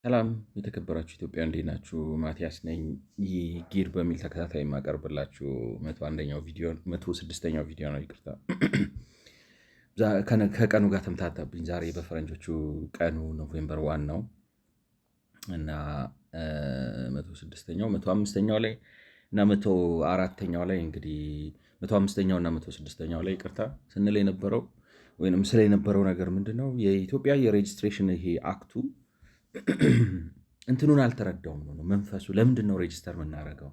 ሰላም የተከበራችሁ ኢትዮጵያ እንዴት ናችሁ? ማቲያስ ነኝ። ይህ ጊር በሚል ተከታታይ የማቀርብላችሁ 101ኛው ቪዲዮ 106ኛው ቪዲዮ ነው። ይቅርታ ከቀኑ ጋር ተምታታብኝ። ዛሬ በፈረንጆቹ ቀኑ ኖቬምበር 1 ነው እና 106ኛው 105ኛው ላይ እና 104ኛው ላይ እንግዲህ 105ኛው እና 106ኛው ላይ ይቅርታ ስንል የነበረው ወይም ስለ የነበረው ነገር ምንድን ነው? የኢትዮጵያ የሬጅስትሬሽን ይሄ አክቱ እንትኑን አልተረዳውም ነው መንፈሱ። ለምንድን ነው ሬጅስተር የምናደርገው?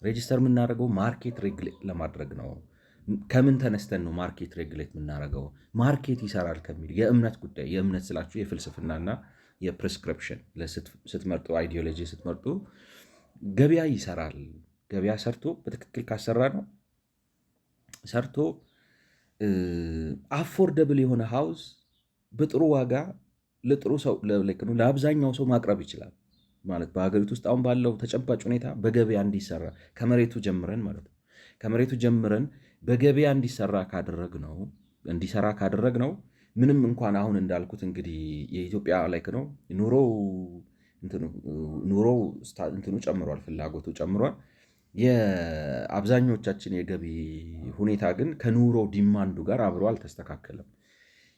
ሬጅስተር የምናደርገው ማርኬት ሬግሌት ለማድረግ ነው። ከምን ተነስተን ነው ማርኬት ሬግሌት የምናደርገው? ማርኬት ይሰራል ከሚል የእምነት ጉዳይ፣ የእምነት ስላችሁ የፍልስፍናና የፕሪስክሪፕሽን ስትመርጡ፣ አይዲዮሎጂ ስትመርጡ ገበያ ይሰራል። ገበያ ሰርቶ በትክክል ካሰራ ነው ሰርቶ አፎርደብል የሆነ ሃውስ በጥሩ ዋጋ ለጥሩ ሰው ለአብዛኛው ሰው ማቅረብ ይችላል ማለት በሀገሪቱ ውስጥ አሁን ባለው ተጨባጭ ሁኔታ በገበያ እንዲሰራ ከመሬቱ ጀምረን ማለት ነው ከመሬቱ ጀምረን በገበያ እንዲሰራ ካደረግ ነው ምንም እንኳን አሁን እንዳልኩት እንግዲህ የኢትዮጵያ ላይክ ነው ኑሮ እንትኑ ጨምሯል፣ ፍላጎቱ ጨምሯል። የአብዛኞቻችን የገቢ ሁኔታ ግን ከኑሮ ዲማንዱ ጋር አብሮ አልተስተካከለም።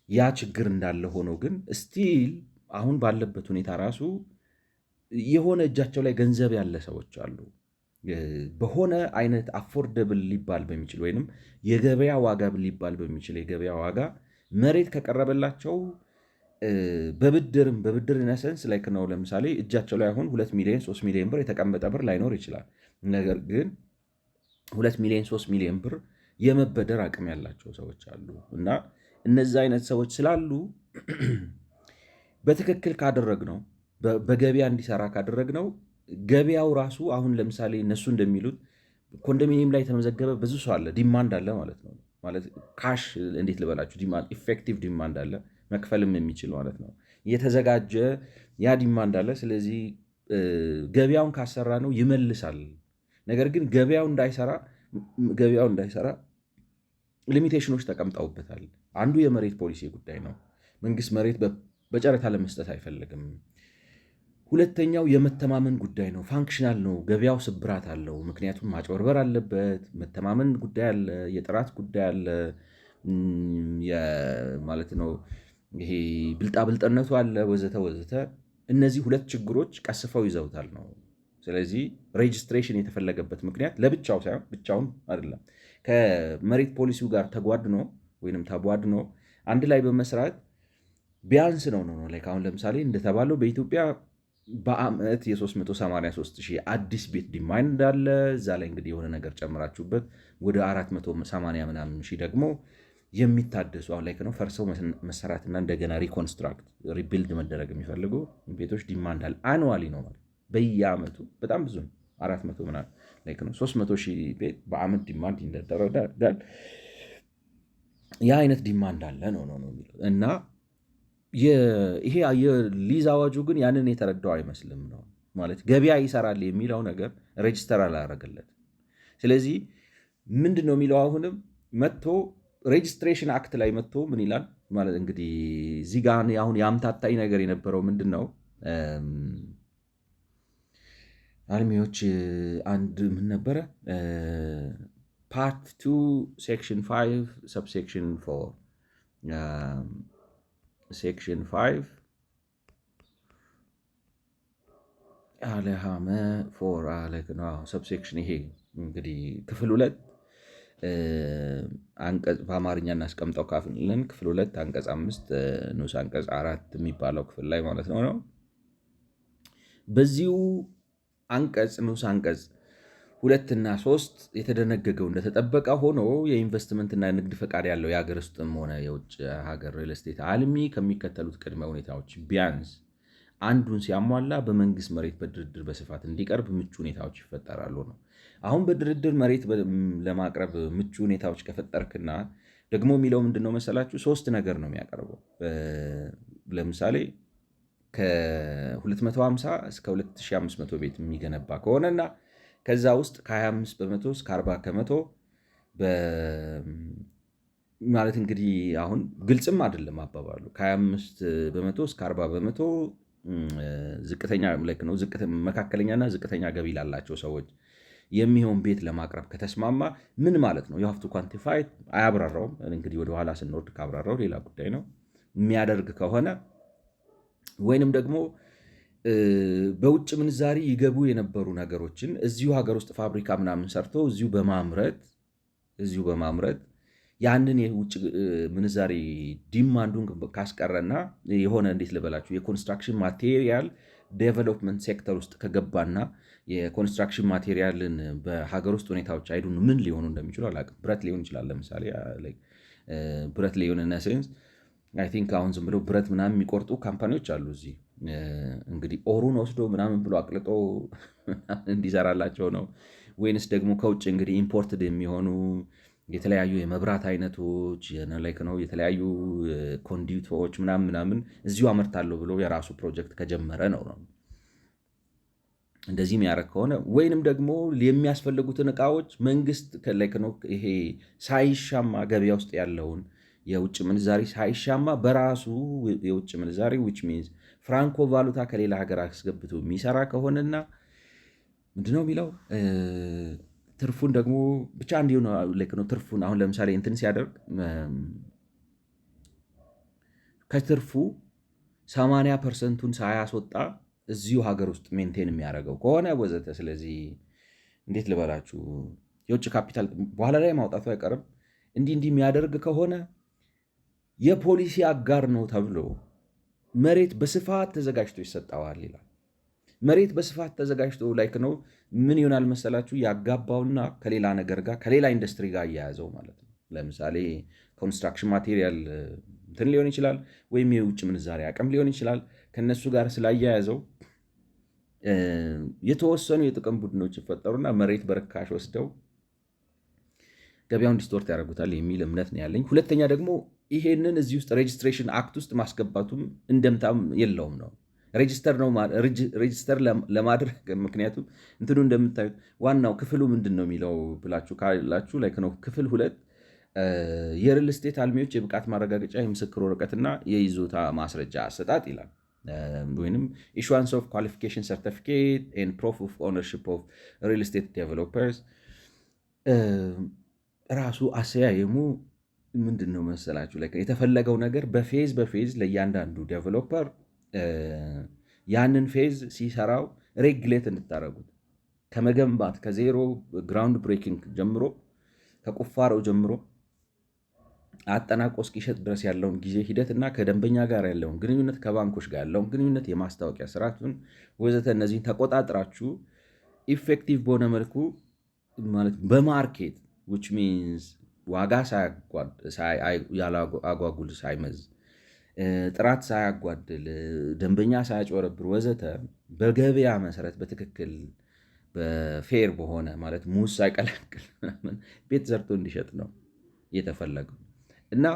ያ ችግር እንዳለ ሆኖ ግን ስቲል አሁን ባለበት ሁኔታ ራሱ የሆነ እጃቸው ላይ ገንዘብ ያለ ሰዎች አሉ። በሆነ አይነት አፎርደብል ሊባል በሚችል ወይንም የገበያ ዋጋ ሊባል በሚችል የገበያ ዋጋ መሬት ከቀረበላቸው በብድር ነሰንስ ላይክ ነው። ለምሳሌ እጃቸው ላይ አሁን 2 ሚሊዮን 3 ሚሊዮን ብር የተቀመጠ ብር ላይኖር ይችላል። ነገር ግን 2 ሚሊዮን 3 ሚሊዮን ብር የመበደር አቅም ያላቸው ሰዎች አሉ እና እነዚህ አይነት ሰዎች ስላሉ በትክክል ካደረግነው በገበያ እንዲሰራ ካደረግነው ገበያው ራሱ አሁን ለምሳሌ እነሱ እንደሚሉት ኮንዶሚኒየም ላይ የተመዘገበ ብዙ ሰው አለ፣ ዲማንድ አለ ማለት ነው። ማለት ካሽ እንዴት ልበላችሁ፣ ዲማንድ ኢፌክቲቭ ዲማንድ አለ፣ መክፈልም የሚችል ማለት ነው። የተዘጋጀ ያ ዲማንድ አለ። ስለዚህ ገበያውን ካሰራ ነው ይመልሳል። ነገር ግን ገበያው እንዳይሰራ ሊሚቴሽኖች ተቀምጠውበታል። አንዱ የመሬት ፖሊሲ ጉዳይ ነው። መንግስት መሬት በጨረታ ለመስጠት አይፈልግም። ሁለተኛው የመተማመን ጉዳይ ነው። ፋንክሽናል ነው። ገበያው ስብራት አለው። ምክንያቱም ማጭበርበር አለበት፣ መተማመን ጉዳይ አለ፣ የጥራት ጉዳይ አለ፣ ማለት ነው ይሄ ብልጣብልጥነቱ አለ፣ ወዘተ ወዘተ። እነዚህ ሁለት ችግሮች ቀስፈው ይዘውታል ነው። ስለዚህ ሬጅስትሬሽን የተፈለገበት ምክንያት ለብቻው ሳይሆን ብቻውን አይደለም፣ ከመሬት ፖሊሲው ጋር ተጓድኖ ወይንም ተቧድኖ አንድ ላይ በመስራት ቢያንስ ነው ላይ አሁን ለምሳሌ እንደተባለው በኢትዮጵያ በአመት የ383 ሺህ አዲስ ቤት ዲማንድ እንዳለ እዛ ላይ እንግዲህ የሆነ ነገር ጨምራችሁበት ወደ 480 ምናምን ሺህ ደግሞ የሚታደሱ አሁን ላይ ነው ፈርሰው መሰራትና እንደገና ሪኮንስትራክት ሪቢልድ መደረግ የሚፈልጉ ቤቶች ዲማንድ አለ። አኑዋሊ ነው ማለት በየአመቱ በጣም ብዙ ነው። 400 ምናምን ላይ ነው 300 ሺህ ቤት በአመት ዲማንድ ይደረጋል። ያ አይነት ዲማንድ አለ ነው የሚለው እና ይሄ የሊዝ አዋጁ ግን ያንን የተረዳው አይመስልም ነው ማለት ገበያ ይሰራል የሚለው ነገር ሬጅስተር አላደረገለት። ስለዚህ ምንድን ነው የሚለው አሁንም መጥቶ ሬጅስትሬሽን አክት ላይ መጥቶ ምን ይላል ማለት እንግዲህ እዚህ ጋ አሁን የአምታታይ ነገር የነበረው ምንድን ነው አልሚዎች አንድ ምን ነበረ ፓርት 2 ሴክሽን 5 ሰብሴክሽን 4 ሴክሽን 5 አለሃመ 4 አለግና ሰብሴክሽን ይሄ እንግዲህ ክፍል 2 አንቀጽ በአማርኛ እናስቀምጠው ካፍልን ክፍል 2 አንቀጽ 5 ንዑስ አንቀጽ 4 የሚባለው ክፍል ላይ ማለት ነው። በዚሁ አንቀጽ ንዑስ አንቀጽ 2 እና 3 የተደነገገው እንደተጠበቀ ሆኖ የኢንቨስትመንትና ንግድ ፈቃድ ያለው የሀገር ውስጥም ሆነ የውጭ ሀገር ሪል ስቴት አልሚ ከሚከተሉት ቅድመ ሁኔታዎች ቢያንስ አንዱን ሲያሟላ በመንግስት መሬት በድርድር በስፋት እንዲቀርብ ምቹ ሁኔታዎች ይፈጠራሉ ነው። አሁን በድርድር መሬት ለማቅረብ ምቹ ሁኔታዎች ከፈጠርክና ደግሞ የሚለው ምንድነው መሰላችሁ? 3 ነገር ነው የሚያቀርበው። ለምሳሌ ከ250 እስከ 2500 ቤት የሚገነባ ከሆነና ከዛ ውስጥ ከ25 በመቶ እስከ 40 ከመቶ ማለት እንግዲህ አሁን ግልጽም አይደለም አባባሉ። ከ25 በመቶ እስከ 40 በመቶ ዝቅተኛ ነው መካከለኛና ዝቅተኛ ገቢ ላላቸው ሰዎች የሚሆን ቤት ለማቅረብ ከተስማማ ምን ማለት ነው? የሀፍቱ ኳንቲፋይ አያብራራውም። እንግዲህ ወደኋላ ስንወርድ ካብራራው ሌላ ጉዳይ ነው። የሚያደርግ ከሆነ ወይንም ደግሞ በውጭ ምንዛሪ ይገቡ የነበሩ ነገሮችን እዚሁ ሀገር ውስጥ ፋብሪካ ምናምን ሰርቶ እዚሁ በማምረት ያንን የውጭ ምንዛሪ ዲማንዱን ካስቀረና የሆነ እንዴት ልበላችሁ የኮንስትራክሽን ማቴሪያል ዴቨሎፕመንት ሴክተር ውስጥ ከገባና የኮንስትራክሽን ማቴሪያልን በሀገር ውስጥ ሁኔታዎች አይዱን ምን ሊሆኑ እንደሚችሉ አላውቅም። ብረት ሊሆን ይችላል። ለምሳሌ ብረት ሊሆን ሴንስ አይ ቲንክ አሁን ዝም ብለው ብረት ምናምን የሚቆርጡ ካምፓኒዎች አሉ እዚህ። እንግዲህ ኦሩን ወስዶ ምናምን ብሎ አቅልጦ እንዲሰራላቸው ነው ወይንስ ደግሞ ከውጭ እንግዲህ ኢምፖርትድ የሚሆኑ የተለያዩ የመብራት አይነቶች ነው የተለያዩ ኮንዲዩቶች ምናምን እዚሁ አመርታለሁ ብሎ የራሱ ፕሮጀክት ከጀመረ ነው። እንደዚህ የሚያደርግ ከሆነ ወይንም ደግሞ የሚያስፈልጉትን እቃዎች መንግስት ነው ይሄ ሳይሻማ ገበያ ውስጥ ያለውን የውጭ ምንዛሪ ሳይሻማ በራሱ የውጭ ምንዛሪ ዊች ሚንስ ፍራንኮ ቫሉታ ከሌላ ሀገር አስገብቶ የሚሰራ ከሆነና ምንድነው የሚለው ትርፉን ደግሞ ብቻ እንዲሁ ነው። ትርፉን አሁን ለምሳሌ እንትን ሲያደርግ ከትርፉ 80%ቱን ሳያስወጣ እዚሁ ሀገር ውስጥ ሜንቴን የሚያደርገው ከሆነ ወዘተ። ስለዚህ እንዴት ልበላችሁ የውጭ ካፒታል በኋላ ላይ ማውጣቱ አይቀርም። እንዲህ የሚያደርግ ከሆነ የፖሊሲ አጋር ነው ተብሎ መሬት በስፋት ተዘጋጅቶ ይሰጠዋል ይላል። መሬት በስፋት ተዘጋጅቶ ላይክ ነው ምን ይሆናል መሰላችሁ? ያጋባውና ከሌላ ነገር ጋር ከሌላ ኢንዱስትሪ ጋር እያያዘው ማለት ነው። ለምሳሌ ኮንስትራክሽን ማቴሪያል እንትን ሊሆን ይችላል፣ ወይም የውጭ ምንዛሪ አቅም ሊሆን ይችላል። ከነሱ ጋር ስላያያዘው የተወሰኑ የጥቅም ቡድኖች ይፈጠሩና መሬት በርካሽ ወስደው ገበያውን ዲስቶርት ያደርጉታል የሚል እምነት ነው ያለኝ። ሁለተኛ ደግሞ ይሄንን እዚህ ውስጥ ሬጅስትሬሽን አክት ውስጥ ማስገባቱም እንደምታም የለውም ነው ሬጅስተር ለማድረግ ምክንያቱም እንትኑ እንደምታዩት ዋናው ክፍሉ ምንድን ነው የሚለው ብላችሁ ካላችሁ ላይክ ነው ክፍል 2 የሪል ስቴት አልሚዎች የብቃት ማረጋገጫ የምስክር ወረቀትና የይዞታ ማስረጃ አሰጣጥ ይላል። ወይም ኢሹዋንስ ኦፍ ኳሊፊኬሽን ሰርቲፊኬት ኤንድ ፕሩፍ ኦፍ ኦነርሺፕ ኦፍ ሪል ስቴት ዴቨሎፐርስ። ራሱ አሰያየሙ ምንድን ነው መሰላችሁ? የተፈለገው ነገር በፌዝ ለእያንዳንዱ ዴቨሎፐር ያንን ፌዝ ሲሰራው ሬግሌት እንድታደረጉት ከመገንባት ከዜሮ ግራውንድ ብሬኪንግ ጀምሮ ከቁፋሮ ጀምሮ አጠናቆ እስኪሸጥ ድረስ ያለውን ጊዜ ሂደት እና ከደንበኛ ጋር ያለውን ግንኙነት ከባንኮች ጋር ያለውን ግንኙነት የማስታወቂያ ስርዓቱን ወዘተ እነዚህን ተቆጣጥራችሁ ኢፌክቲቭ በሆነ መልኩ ማለት በማርኬት ዊች ሚንስ ዋጋ አጓጉል ሳይመዝ ጥራት ሳያጓድል ደንበኛ ሳያጭበረብር ወዘተ በገበያ መሰረት በትክክል በፌር በሆነ ማለት ሙዝ ሳይቀላቅል ቤት ዘርቶ እንዲሸጥ ነው የተፈለገው። እና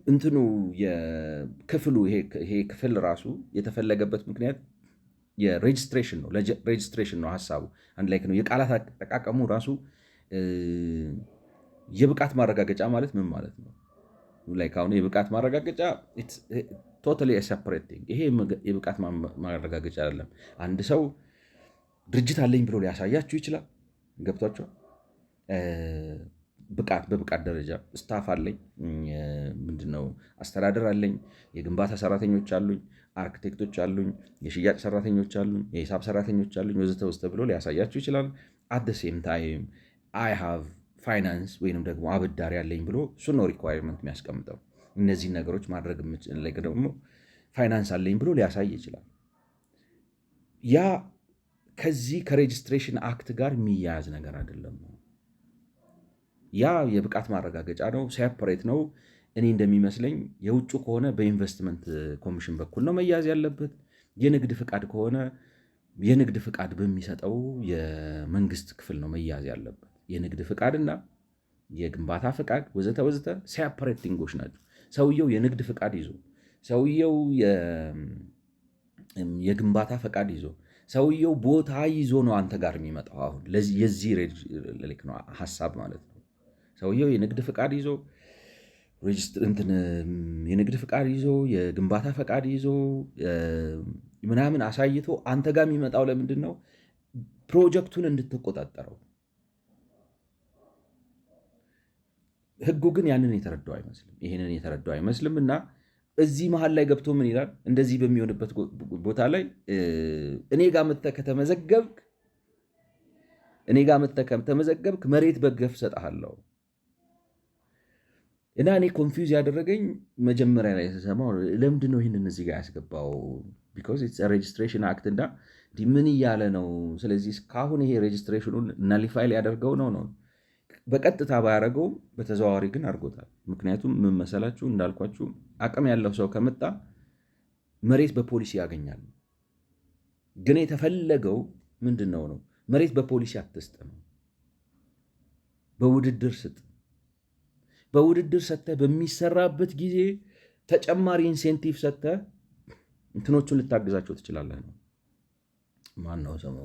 እንትኑ የክፍሉ ይሄ ክፍል ራሱ የተፈለገበት ምክንያት የሬጅስትሬሽን ነው። ሬጅስትሬሽን ነው ሀሳቡ አንድ ላይ ነው። የቃላት አጠቃቀሙ ራሱ የብቃት ማረጋገጫ ማለት ምን ማለት ነው? ላይክ አሁን የብቃት ማረጋገጫ ቶታሊ ሴፐሬት ቲንግ። ይሄ የብቃት ማረጋገጫ አይደለም። አንድ ሰው ድርጅት አለኝ ብሎ ሊያሳያችሁ ይችላል። ገብቷቸው በብቃት ደረጃ ስታፍ አለኝ፣ ምንድነው አስተዳደር አለኝ፣ የግንባታ ሰራተኞች አሉኝ፣ አርክቴክቶች አሉኝ፣ የሽያጭ ሰራተኞች አሉኝ፣ የሂሳብ ሰራተኞች አሉኝ ወዘተ ውስጥ ብሎ ሊያሳያችሁ ይችላል። አት ዘ ሴም ታይም አይ ሃቭ ፋይናንስ ወይንም ደግሞ አበዳሪ ያለኝ ብሎ እሱ ነው ሪኳየርመንት የሚያስቀምጠው። እነዚህን ነገሮች ማድረግ የምችል ደግሞ ፋይናንስ አለኝ ብሎ ሊያሳይ ይችላል። ያ ከዚህ ከሬጅስትሬሽን አክት ጋር የሚያያዝ ነገር አይደለም። ያ የብቃት ማረጋገጫ ነው፣ ሴፐሬት ነው። እኔ እንደሚመስለኝ የውጭ ከሆነ በኢንቨስትመንት ኮሚሽን በኩል ነው መያዝ ያለበት። የንግድ ፍቃድ ከሆነ የንግድ ፍቃድ በሚሰጠው የመንግስት ክፍል ነው መያዝ ያለበት። የንግድ ፍቃድና የግንባታ ፍቃድ ወዘተ ሴፐሬት ቲንጎች ናቸው። ሰውየው የንግድ ፍቃድ ይዞ ሰውየው የግንባታ ፍቃድ ይዞ ሰውየው ቦታ ይዞ ነው አንተ ጋር የሚመጣው። አሁን የዚህ ነው ሀሳብ ማለት ነው። ሰውየው የንግድ ፍቃድ ይዞ የንግድ ፈቃድ ይዞ የግንባታ ፈቃድ ይዞ ምናምን አሳይቶ አንተ ጋር የሚመጣው ለምንድን ነው? ፕሮጀክቱን እንድትቆጣጠረው። ህጉ ግን ያንን የተረዳው አይመስልም፣ ይህንን የተረዳው አይመስልም። እና እዚህ መሀል ላይ ገብቶ ምን ይላል? እንደዚህ በሚሆንበት ቦታ ላይ እኔ ጋር መተህ ከተመዘገብክ መሬት በገፍ ሰጥሃለሁ። እና እኔ ኮንፊውዝ ያደረገኝ መጀመሪያ ላይ ስሰማው ለምንድን ነው ይህንን እዚህ ጋር ያስገባው? ቢኮዝ ኢትስ ሬጅስትሬሽን አክት እና ምን እያለ ነው? ስለዚህ እስካሁን ይሄ ሬጅስትሬሽኑን ናሊፋይ ሊያደርገው ነው። በቀጥታ ባያደረገውም በተዘዋዋሪ ግን አድርጎታል። ምክንያቱም ምን መሰላችሁ? እንዳልኳችሁ አቅም ያለው ሰው ከመጣ መሬት በፖሊሲ ያገኛል። ግን የተፈለገው ምንድን ነው? መሬት በፖሊሲ አትስጥ ነው፣ በውድድር ስጥ። በውድድር ሰጥተህ በሚሰራበት ጊዜ ተጨማሪ ኢንሴንቲቭ ሰጥተህ እንትኖቹን ልታግዛቸው ትችላለህ ነው። ማነው ስሙ?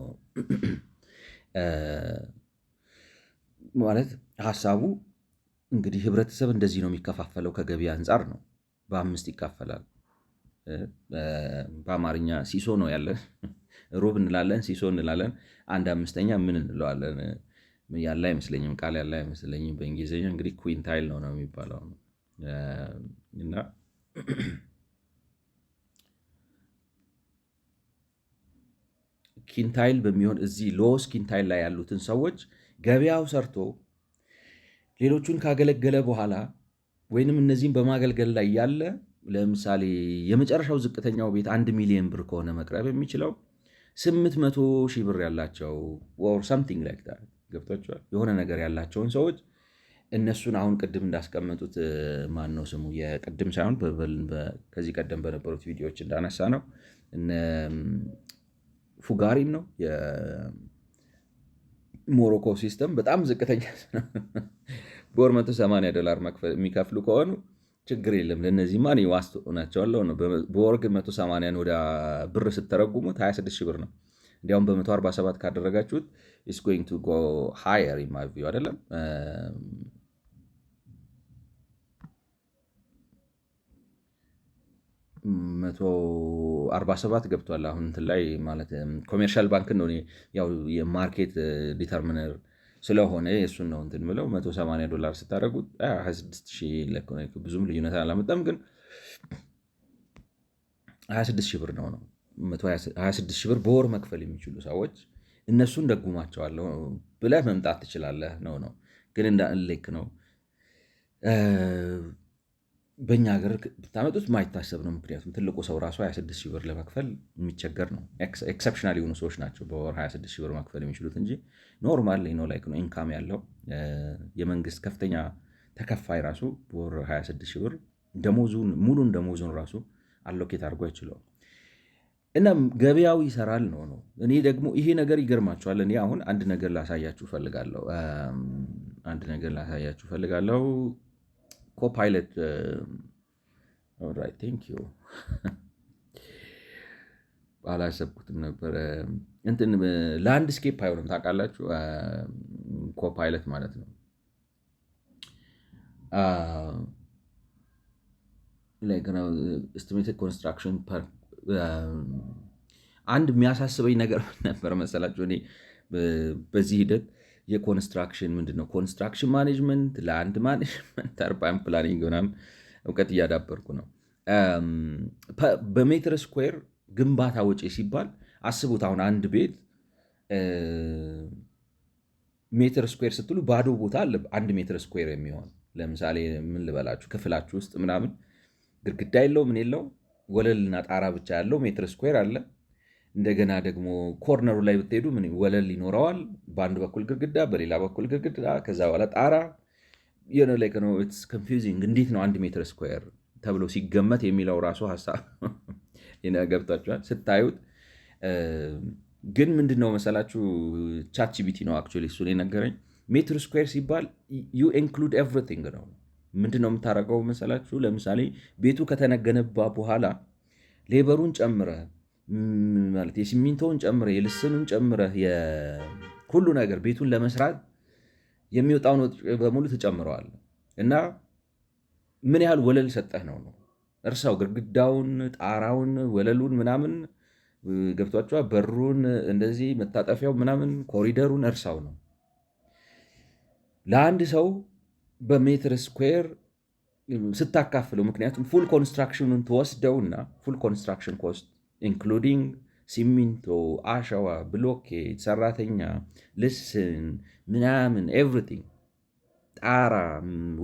ማለት ሀሳቡ እንግዲህ ህብረተሰብ እንደዚህ ነው የሚከፋፈለው፣ ከገቢ አንጻር ነው። በ5 ይካፈላል። በአማርኛ ሲሶ ነው ያለን። ሩብ እንላለን፣ ሲሶ እንላለን። 1/5 ምን እንለዋለን? ያለ አይመስለኝም፣ ቃል ያለ አይመስለኝም። በእንግሊዝኛ እንግዲህ ኩዊንታይል ነው የሚባለው። እና ኪንታይል በሚሆን እዚህ ሎስ ኪንታይል ላይ ያሉትን ሰዎች ገበያው ሰርቶ ሌሎቹን ካገለገለ በኋላ ወይንም እነዚህም በማገልገል ላይ ያለ፣ ለምሳሌ የመጨረሻው ዝቅተኛው ቤት 1 ሚሊዮን ብር ከሆነ መቅረብ የሚችለው 800,000 ብር ያላቸው or something like that ገብቷቸዋል። የሆነ ነገር ያላቸውን ሰዎች እነሱን አሁን ቅድም እንዳስቀመጡት ማን ነው ስሙ? የቅድም ሳይሆን ከዚህ ቀደም በነበሩት ቪዲዮዎች እንዳነሳ ነው እነ ፉጋሪን ነው የሞሮኮ ሲስተም በጣም ዝቅተኛ በወር $180 የሚከፍሉ ከሆኑ ችግር የለም። ለእነዚህ ማን ዋስ ናቸዋለሁ ነው። በወር ግን 180 ወደ ብር ስተረጉሙት 26,000 ብር ነው። እንዲያውም በ147 ካደረጋችሁት is going to go higher in my view አይደለም። 147 ገብቷል አሁን እንትን ላይ ማለት ኮሜርሻል ባንክ ነው። ያው የማርኬት ዲተርሚነር ስለሆነ የእሱን ነው እንትን ብለው $180 ስታደረጉት 26,000 ብዙም ልዩነት አላመጣም፣ ግን 26,000 ብር ነው 26,000 ብር በወር መክፈል የሚችሉ ሰዎች እነሱን ደጉማቸዋለሁ ብለህ መምጣት ትችላለህ ነው። ግን እንዳልክ ነው በእኛ ሀገር ብታመጡት ማይታሰብ ነው። ምክንያቱም ትልቁ ሰው ራሱ 26,000 ብር ለመክፈል የሚቸገር ነው። ኤክሰፕሽናል የሆኑ ሰዎች ናቸው በወር 26,000 ብር መክፈል የሚችሉት እንጂ ኖርማል ነው ላይክ ነው ኢንካም ያለው የመንግስት ከፍተኛ ተከፋይ ራሱ በወር 26,000 ብር ሙሉን ደሞዙን ራሱ አሎኬት አድርጎ አይችለውም። እና ገበያው ይሰራል ነው። እኔ ደግሞ ይሄ ነገር ይገርማቸዋል። እኔ አሁን አንድ ነገር ላሳያችሁ ፈልጋለሁ። ኮፓይለት ቴንክ ዩ አላሰብኩትም ነበረ። እንትን ላንድስኬፕ አይሆንም ታውቃላችሁ፣ ኮፓይለት ማለት ነው። ኤስቲሜትድ ኮንስትራክሽን አንድ የሚያሳስበኝ ነገር ነበር መሰላችሁ? እኔ በዚህ ሂደት የኮንስትራክሽን ምንድነው ኮንስትራክሽን ማኔጅመንት፣ ላንድ ማኔጅመንት፣ አርባን ፕላኒንግ ምናምን እውቀት እያዳበርኩ ነው። በሜትር ስኩዌር ግንባታ ወጪ ሲባል አስቡት። አሁን አንድ ቤት ሜትር ስኩዌር ስትሉ ባዶ ቦታ አለ 1 ሜትር ስኩዌር የሚሆን ለምሳሌ ምን ልበላችሁ፣ ክፍላችሁ ውስጥ ምናምን ግድግዳ የለው ምን የለው ወለልና ጣራ ብቻ ያለው ሜትር ስኩዌር አለ። እንደገና ደግሞ ኮርነሩ ላይ ብትሄዱ ምን ወለል ይኖረዋል። በአንድ በኩል ግድግዳ፣ በሌላ በኩል ግድግዳ፣ ከዛ በኋላ ጣራ ላይ ነው። ኢትስ ኮንፊውዚንግ። እንዴት ነው 1 ሜትር ስኩዌር ተብሎ ሲገመት የሚለው ራሱ ሀሳብ ገብቷችኋል ስታዩት። ግን ምንድነው መሰላችሁ ቻትጂፒቲ ነው አክቹዋሊ እሱን የነገረኝ። ሜትር ስኩዌር ሲባል ዩ ኢንክሉድ ኤቭሪቲንግ ነው። ምንድነው የምታደርገው መሰላችሁ? ለምሳሌ ቤቱ ከተነገነባ በኋላ ሌበሩን ጨምረህ ማለት የሲሚንቶውን ጨምረህ የልስኑን ጨምረህ ሁሉ ነገር ቤቱን ለመስራት የሚወጣውን በሙሉ ትጨምረዋል። እና ምን ያህል ወለል ሰጠህ ነው። እርሳው ግድግዳውን፣ ጣራውን፣ ወለሉን ምናምን ገብቷቸዋ በሩን እንደዚህ መታጠፊያው ምናምን ኮሪደሩን እርሳው ነው። ለአንድ ሰው በሜትር ስኩዌር ስታካፍለው፣ ምክንያቱም ፉል ኮንስትራክሽኑን ትወስደውና ፉል ኮንስትራክሽን ኮስት ኢንክሉዲንግ ሲሚንቶ፣ አሸዋ፣ ብሎኬት፣ ሰራተኛ፣ ልስን ምናምን ኤቭሪቲንግ ጣራ፣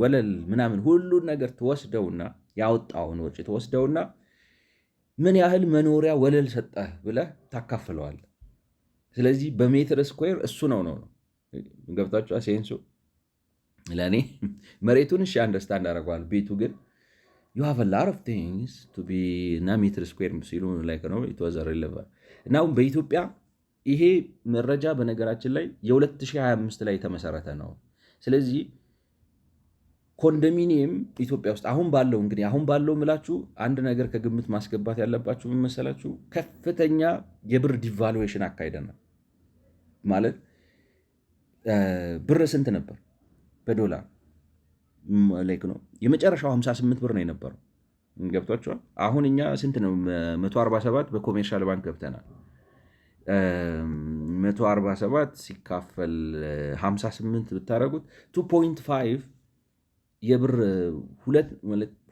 ወለል ምናምን ሁሉን ነገር ትወስደውና ያወጣውን ወጪ ትወስደውና ምን ያህል መኖሪያ ወለል ሰጠህ ብለህ ታካፍለዋል። ስለዚህ በሜትር ስኩዌር እሱ ነው ገብታችሁ ሴንሱ። ለእኔ መሬቱን እሺ አንደርስታንድ አደርገዋል። ቤቱ ግን you have a lot of things to be እና ሜትር ስኩዌር ሲሉ like ነው it was relevant እና አሁን በኢትዮጵያ ይሄ መረጃ በነገራችን ላይ የ2025 ላይ የተመሰረተ ነው። ስለዚህ ኮንዶሚኒየም ኢትዮጵያ ውስጥ አሁን ባለው ምላችሁ አንድ ነገር ከግምት ማስገባት ያለባችሁ ምን መሰላችሁ? ከፍተኛ የብር ዲቫሉዌሽን አካሂደናል። ማለት ብር ስንት ነበር በዶላር ላይክ ነው የመጨረሻው 58 ብር ነው የነበረው። ገብቷችኋል? አሁን እኛ ስንት ነው 147 በኮሜርሻል ባንክ ገብተናል። 147 ሲካፈል 58 ብታደረጉት 2.5 የብር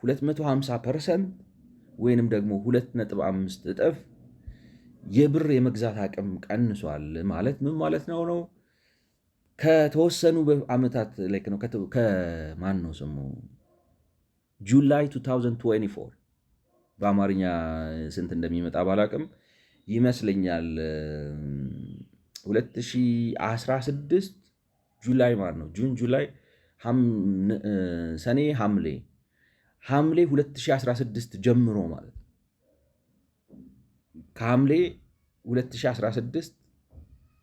250% ወይንም ደግሞ 2.5 እጥፍ የብር የመግዛት አቅም ቀንሷል። ማለት ምን ማለት ነው? ከተወሰኑ ዓመታት ላይ ነው ከማን ነው ስሙ ጁላይ 2024 በአማርኛ ስንት እንደሚመጣ ባላቅም ይመስለኛል 2016 ጁላይ ማለት ነው ጁን፣ ጁላይ፣ ሰኔ፣ ሐምሌ 2016 ጀምሮ ማለት ነው። ከሐምሌ 2016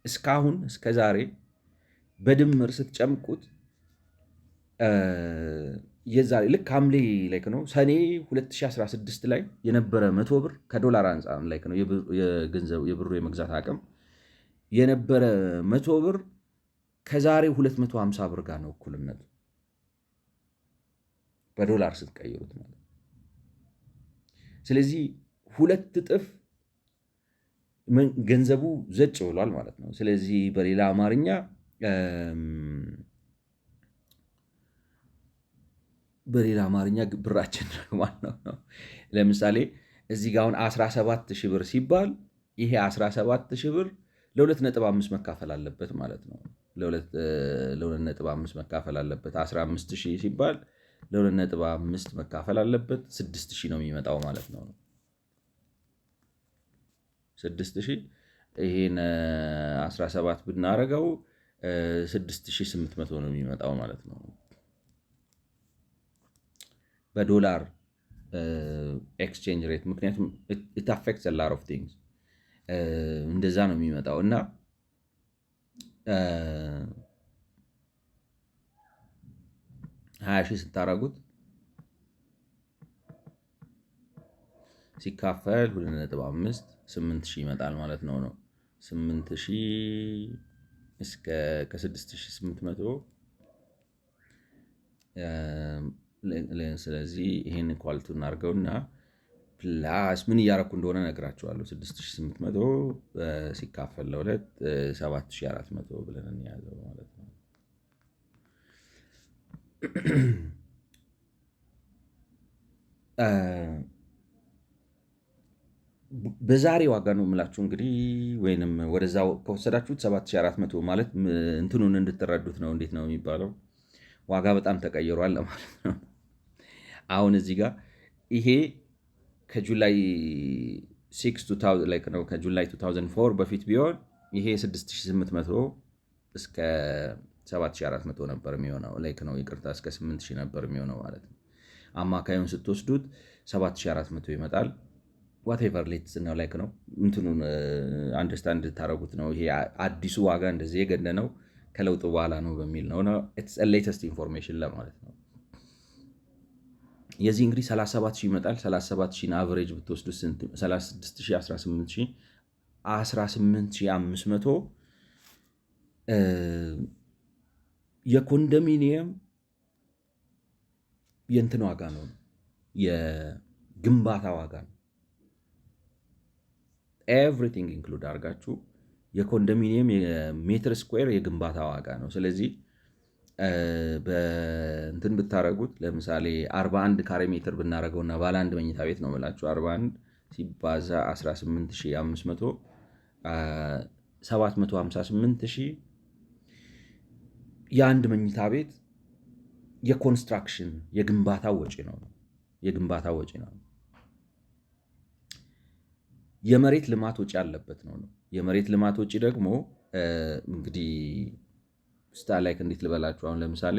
እስካሁን እስከ ዛሬ በድምር ስትጨምቁት የዛሬ ልክ ሐምሌ ላይ ነው ሰኔ 2016 ላይ የነበረ 100 ብር ከዶላር አንጻር ላይ ነው የብሩ የመግዛት አቅም የነበረ 100 ብር ከዛሬ 250 ብር ጋር ነው እኩልነቱ በዶላር ስትቀይሩት ማለት። ስለዚህ 2 እጥፍ ገንዘቡ ዘጭ ብሏል ማለት ነው። ስለዚህ በሌላ አማርኛ ብራችን ማለት ነው። ለምሳሌ እዚህ ጋር አሁን 17,000 ብር ሲባል ይሄ 17,000 ብር ለ2.5 መካፈል አለበት ማለት ነው። ለ2.5 መካፈል አለበት። 15,000 ሲባል ለ2.5 መካፈል አለበት። 6,000 ነው የሚመጣው ማለት ነው። 6,000 ይሄን 17 ብናረገው 6,800 ነው የሚመጣው ማለት ነው። በዶላር ኤክስቼንጅ ሬት ምክንያቱም it affects a lot of things እንደዛ ነው የሚመጣው እና 20,000 ስታረጉት ሲካፈል 2.5 8,000 ይመጣል ማለት ነው። 8,000 እስከ ከ6,800 ስለዚህ ይህን ኳልቱ እናድርገውና ፕላስ ምን እያረኩ እንደሆነ ነግራችኋለሁ። 6,800 ሲካፈል ለ2 7,400 ብለን እንያዘው ማለት ነው። በዛሬ ዋጋ ነው የምላችሁ እንግዲህ ወይንም ወደዛው ከወሰዳችሁት 7,400 ማለት እንትኑን እንድትረዱት ነው። እንዴት ነው የሚባለው? ዋጋ በጣም ተቀይሯል ለማለት ነው። አሁን እዚህ ጋር ይሄ ከጁላይ 6 ነው ከጁላይ 2004 በፊት ቢሆን ይሄ 6,800 እስከ 7,400 ነበር የሚሆነው። ላይክ ነው ይቅርታ፣ እስከ 8,000 ነበር የሚሆነው ማለት ነው። አማካዩን ስትወስዱት 7,400 ይመጣል። ዋቴቨር ሌትስ ነው ላይክ ነው እንትኑን አንደርስታንድ ታረጉት ነው። ይሄ አዲሱ ዋጋ እንደዚህ የገነነው ከለውጡ በኋላ ነው በሚል ነው። ኢትስ ሌተስት ኢንፎርሜሽን ለማለት ነው። የዚህ እንግዲህ 37,000 ይመጣል። 37,000 አቨሬጅ ብትወስዱ 36,000 18,500 የኮንዶሚኒየም የእንትን ዋጋ ነው፣ የግንባታ ዋጋ ነው። ኤቭሪቲንግ ኢንክሉድ አድርጋችሁ የኮንዶሚኒየም የሜትር ስኩዌር የግንባታ ዋጋ ነው። ስለዚህ በእንትን ብታረጉት ለምሳሌ 41 ካሬ ሜትር ብናደረገውና ባለ አንድ መኝታ ቤት ነው የምላችሁ 41 ሲባዛ 18500 758,000 የአንድ መኝታ ቤት የኮንስትራክሽን የግንባታ ወጪ ነው። የመሬት ልማት ወጪ ያለበት ነው። የመሬት ልማት ወጪ ደግሞ እንግዲህ ላይክ እንዴት ልበላችሁ፣ አሁን ለምሳሌ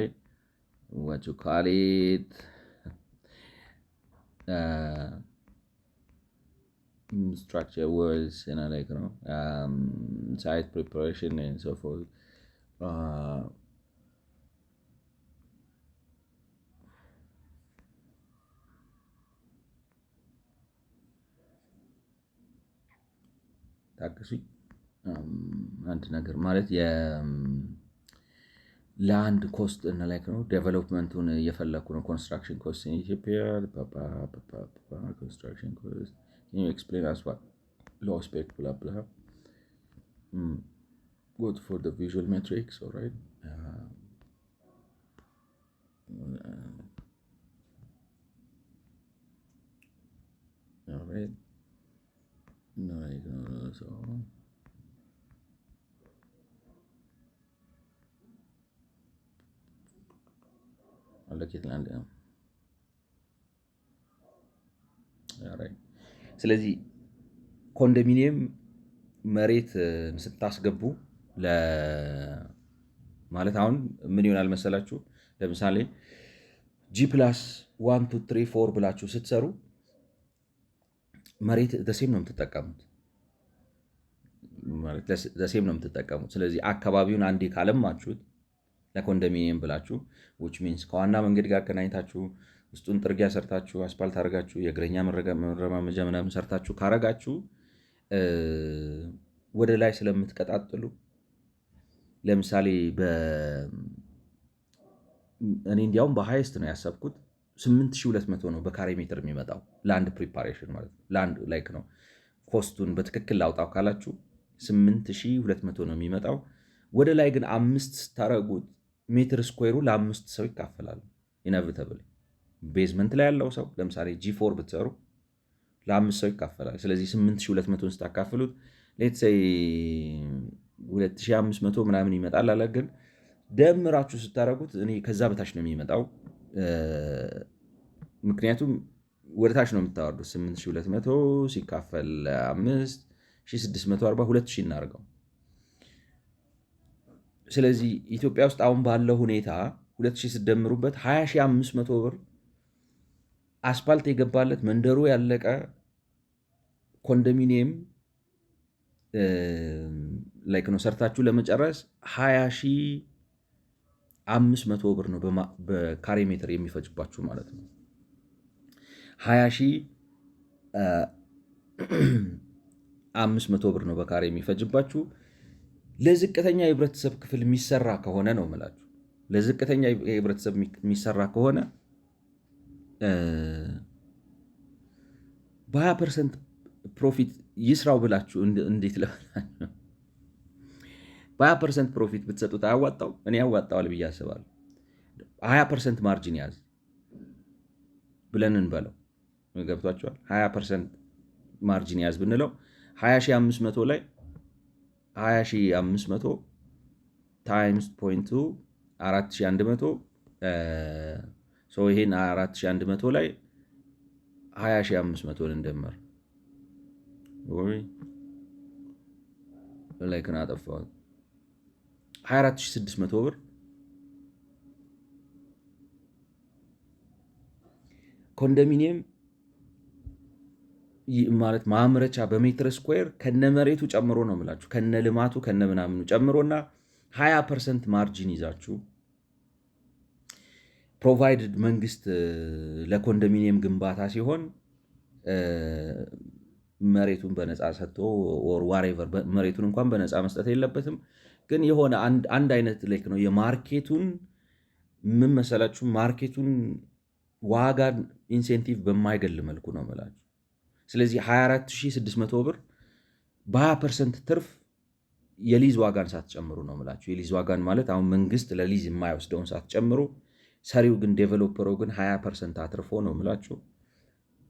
ካሌት structure was like site preparation and so forth. ታክሲ አንድ ነገር ማለት የላንድ ኮስት እና ላይክ ነው ዴቨሎፕመንቱን እየፈለኩ ነው። ኮንስትራክሽን ኮስት ኢን ኢትዮጵያ ኮንስትራክሽን ኮስት can you explain us what low spec blah blah good for the visual metrics, all right. All right, no so allocate land, all right. ስለዚህ ኮንዶሚኒየም መሬት ስታስገቡ ማለት አሁን ምን ይሆናል መሰላችሁ? ለምሳሌ G+1 2 3 4 ብላችሁ ስትሰሩ መሬት ዘሴም ነው የምትጠቀሙት። ስለዚህ አካባቢውን አንዴ ካለማችሁት ለኮንዶሚኒየም ብላችሁ which means ከዋና መንገድ ጋር አገናኝታችሁ ውስጡን ጥርጊያ ሰርታችሁ አስፓልት አረጋችሁ የእግረኛ መረማመጃ ምናምን ሰርታችሁ ካረጋችሁ ወደ ላይ ስለምትቀጣጥሉ ለምሳሌ እኔ እንዲያውም በሃይስት ነው ያሰብኩት 8200 ነው በካሬ ሜትር የሚመጣው ላንድ ፕሪፓሬሽን ማለት ነው። ላንድ ላይክ ነው ኮስቱን በትክክል ላውጣው ካላችሁ 8200 ነው የሚመጣው። ወደ ላይ ግን 5 ስታረጉት ሜትር ስኩዌሩ ለ5 ሰው ይካፈላል። ኢነቪታብል ቤዝመንት ላይ ያለው ሰው ለምሳሌ G4 ብትሰሩ ለ5 ሰው ይካፈላል። ስለዚህ 8200 ስታካፍሉት ሌትስ ሴይ 2500 ምናምን ይመጣል አለ። ግን ደምራችሁ ስታረጉት እኔ ከዛ በታች ነው የሚመጣው፣ ምክንያቱም ወደ ታች ነው የምታወርዱት። 8200 ሲካፈል 5 1640 2000 እናርገው። ስለዚህ ኢትዮጵያ ውስጥ አሁን ባለው ሁኔታ 2000 ስደምሩበት 20500 ብር አስፓልት የገባለት መንደሩ ያለቀ ኮንዶሚኒየም ላይክ ነው ሰርታችሁ ለመጨረስ 20500 ብር ነው በካሬ ሜትር የሚፈጅባችሁ ማለት ነው። 20500 ብር ነው በካሬ የሚፈጅባችሁ። ለዝቅተኛ የህብረተሰብ ክፍል የሚሰራ ከሆነ ነው የምላችሁ። ለዝቅተኛ የህብረተሰብ የሚሰራ ከሆነ በ20% ፕሮፊት ይስራው ብላችሁ እንዴት ለሆናችሁ በ20% ፕሮፊት ብትሰጡት አያዋጣው? እኔ ያዋጣዋል ብዬ አስባለሁ። 20% ማርጂን ያዝ ብለን እንበለው፣ ገብቷችኋል? 20% ማርጂን ያዝ ብንለው 20500 ላይ 20500 ታይምስ ፖይንቱ 4100 ይሄን 4100 ላይ 20500 እንደመር ላይ ከና አጠፋው 24600 ብር ኮንዶሚኒየም ማለት ማምረቻ በሜትር ስኩዌር ከነመሬቱ ጨምሮ ነው የምላችሁ፣ ከነ ልማቱ ከነ ምናምኑ ጨምሮና 20% ማርጂን ይዛችሁ ፕሮቫይድድ መንግስት ለኮንዶሚኒየም ግንባታ ሲሆን መሬቱን በነፃ ሰጥቶ ኦር ዋሬቨር መሬቱን እንኳን በነፃ መስጠት የለበትም፣ ግን የሆነ አንድ አይነት ላይክ ነው የማርኬቱን ምን መሰላችሁ ማርኬቱን ዋጋን ኢንሴንቲቭ በማይገል መልኩ ነው የምላችሁ። ስለዚህ 24600 ብር በ20% ትርፍ የሊዝ ዋጋን ሳትጨምሩ ነው የምላችሁ። የሊዝ ዋጋን ማለት አሁን መንግስት ለሊዝ የማይወስደውን ሳትጨምሩ፣ ሰሪው ግን ዴቨሎፐሩ ግን 20% አትርፎ ነው የምላችሁ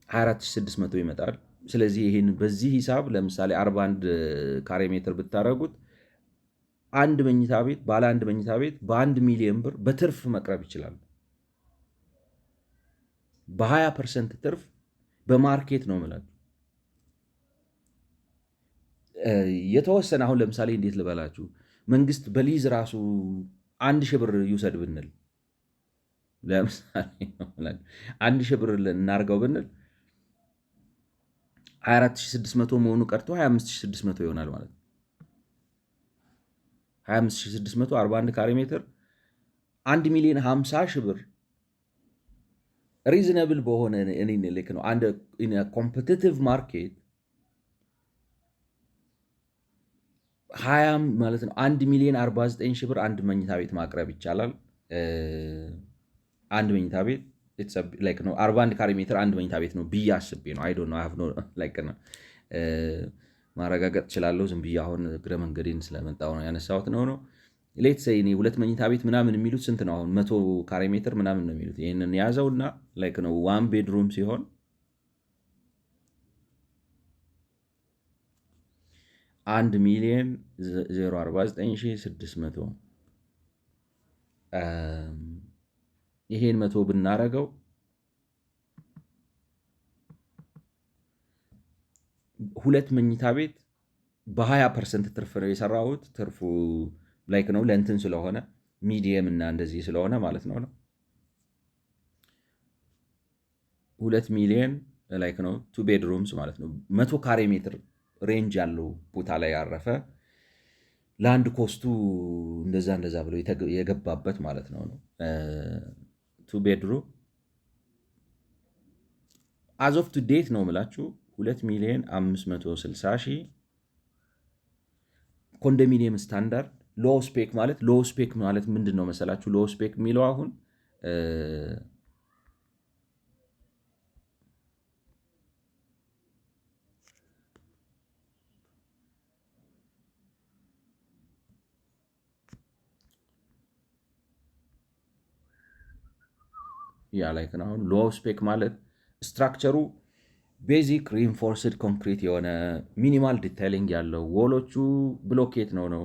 24600 ይመጣል። ስለዚህ ይህን በዚህ ሂሳብ ለምሳሌ 41 ካሬ ሜትር ብታደረጉት አንድ መኝታ ቤት ባለ አንድ መኝታ ቤት በ1 ሚሊዮን ብር በትርፍ መቅረብ ይችላል። በ20% ትርፍ በማርኬት ነው የምላችሁ። የተወሰነ አሁን ለምሳሌ እንዴት ልበላችሁ፣ መንግስት በሊዝ ራሱ 1000 ብር ይውሰድ ብንል፣ ለምሳሌ 1000 ብር እናርገው ብንል 24600 መሆኑ ቀርቶ 25600 ይሆናል ማለት ነው። 25600 41 ካሬ ሜትር 1 ሚሊዮን 50 ሺህ ብር ሪዝነብል በሆነ ልክ ነው። አንድ ኮምፒቲቲቭ ማርኬት 20 ማለት ነው 1 ሚሊዮን 49 ሺህ ብር አንድ መኝታ ቤት ማቅረብ ይቻላል። አንድ መኝታ ቤት ነው 41 ካሬ ሜትር አንድ መኝታ ቤት ነው ብዬ አስቤ ነው። አይ ዶንት ኖ አይ ሃቭ ኖ ማረጋገጥ እችላለሁ። ዝም ብዬ አሁን እግረ መንገዴን ስለመጣው ነው ያነሳሁት ነው። ሌት ሰይ እኔ 2 መኝታ ቤት ምናምን የሚሉት ስንት ነው? አሁን 100 ካሬ ሜትር ምናምን ነው የሚሉት። ይህንን የያዘውና ነው 1 ቤድሩም ሲሆን 1 ሚሊዮን 049600 ይሄን 100 ብናረገው 2 መኝታ ቤት በ20% ትርፍ ነው የሰራሁት። ትርፉ ነው ለእንትን ስለሆነ ሚዲየም እና እንደዚህ ስለሆነ ማለት ነው 2 ሚሊዮን ነው 2 ቤድሩምስ ማለት ነው 100 ካሬ ሜትር ሬንጅ ያለው ቦታ ላይ ያረፈ ላንድ ኮስቱ እንደዛ ብሎ የገባበት ማለት ነው 2 ቤድሩም አዝ ኦፍ ቱ ዴት ነው የምላችሁ 2 ሚሊዮን 560 ሺህ ኮንዶሚኒየም ስታንዳርድ ሎ ስፔክ ማለት ምንድን ነው መሰላችሁ? ሎ ስፔክ የሚለው አሁን አሁን ሎ ስፔክ ማለት ስትራክቸሩ ቤዚክ ሪንፎርስድ ኮንክሪት የሆነ ሚኒማል ዲቴይሊንግ ያለው ወሎቹ ብሎኬት ነው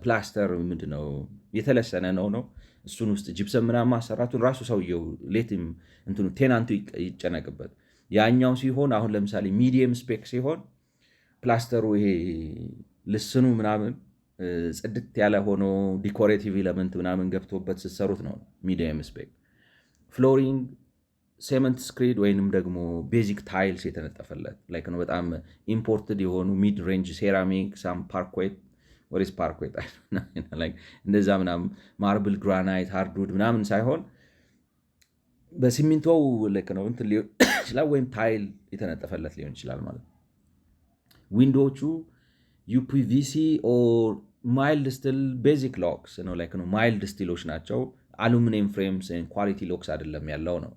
ፕላስተር ምንድነው የተለሰነ ነው እሱን ውስጥ ጅብሰም ምናምን ማሰራቱን ራሱ ሰውየው ሌትም እንትኑ ቴናንቱ ይጨነቅበት። ያኛው ሲሆን አሁን ለምሳሌ ሚዲየም ስፔክ ሲሆን ፕላስተሩ ይሄ ልስኑ ምናምን ጽድት ያለ ሆኖ ዲኮሬቲቭ ኤለመንት ምናምን ገብቶበት ስትሰሩት ነው ሚዲየም ስፔክ። ፍሎሪንግ ሴመንት ስክሪድ ወይንም ደግሞ ቤዚክ ታይልስ የተነጠፈለት ነው። በጣም ኢምፖርትድ የሆኑ ሚድ ሬንጅ ሴራሚክ ሳም ፓርኩዌት ወሪስ ፓርኩዌት እንደዛ ምናምን ማርብል ግራናይት ሃርድውድ ምናምን ሳይሆን በሲሚንቶው ነው እንትን ሊሆን ይችላል፣ ወይም ታይል የተነጠፈለት ሊሆን ይችላል ማለት ነው። ዊንዶዎቹ ዩፒቪሲ ኦር ማይልድ ስቲል ቤዚክ ሎክስ ነው ማይልድ ስቲሎች ናቸው። አሉሚኒየም ፍሬምስ ኳሊቲ ሎክስ አይደለም ያለው ነው።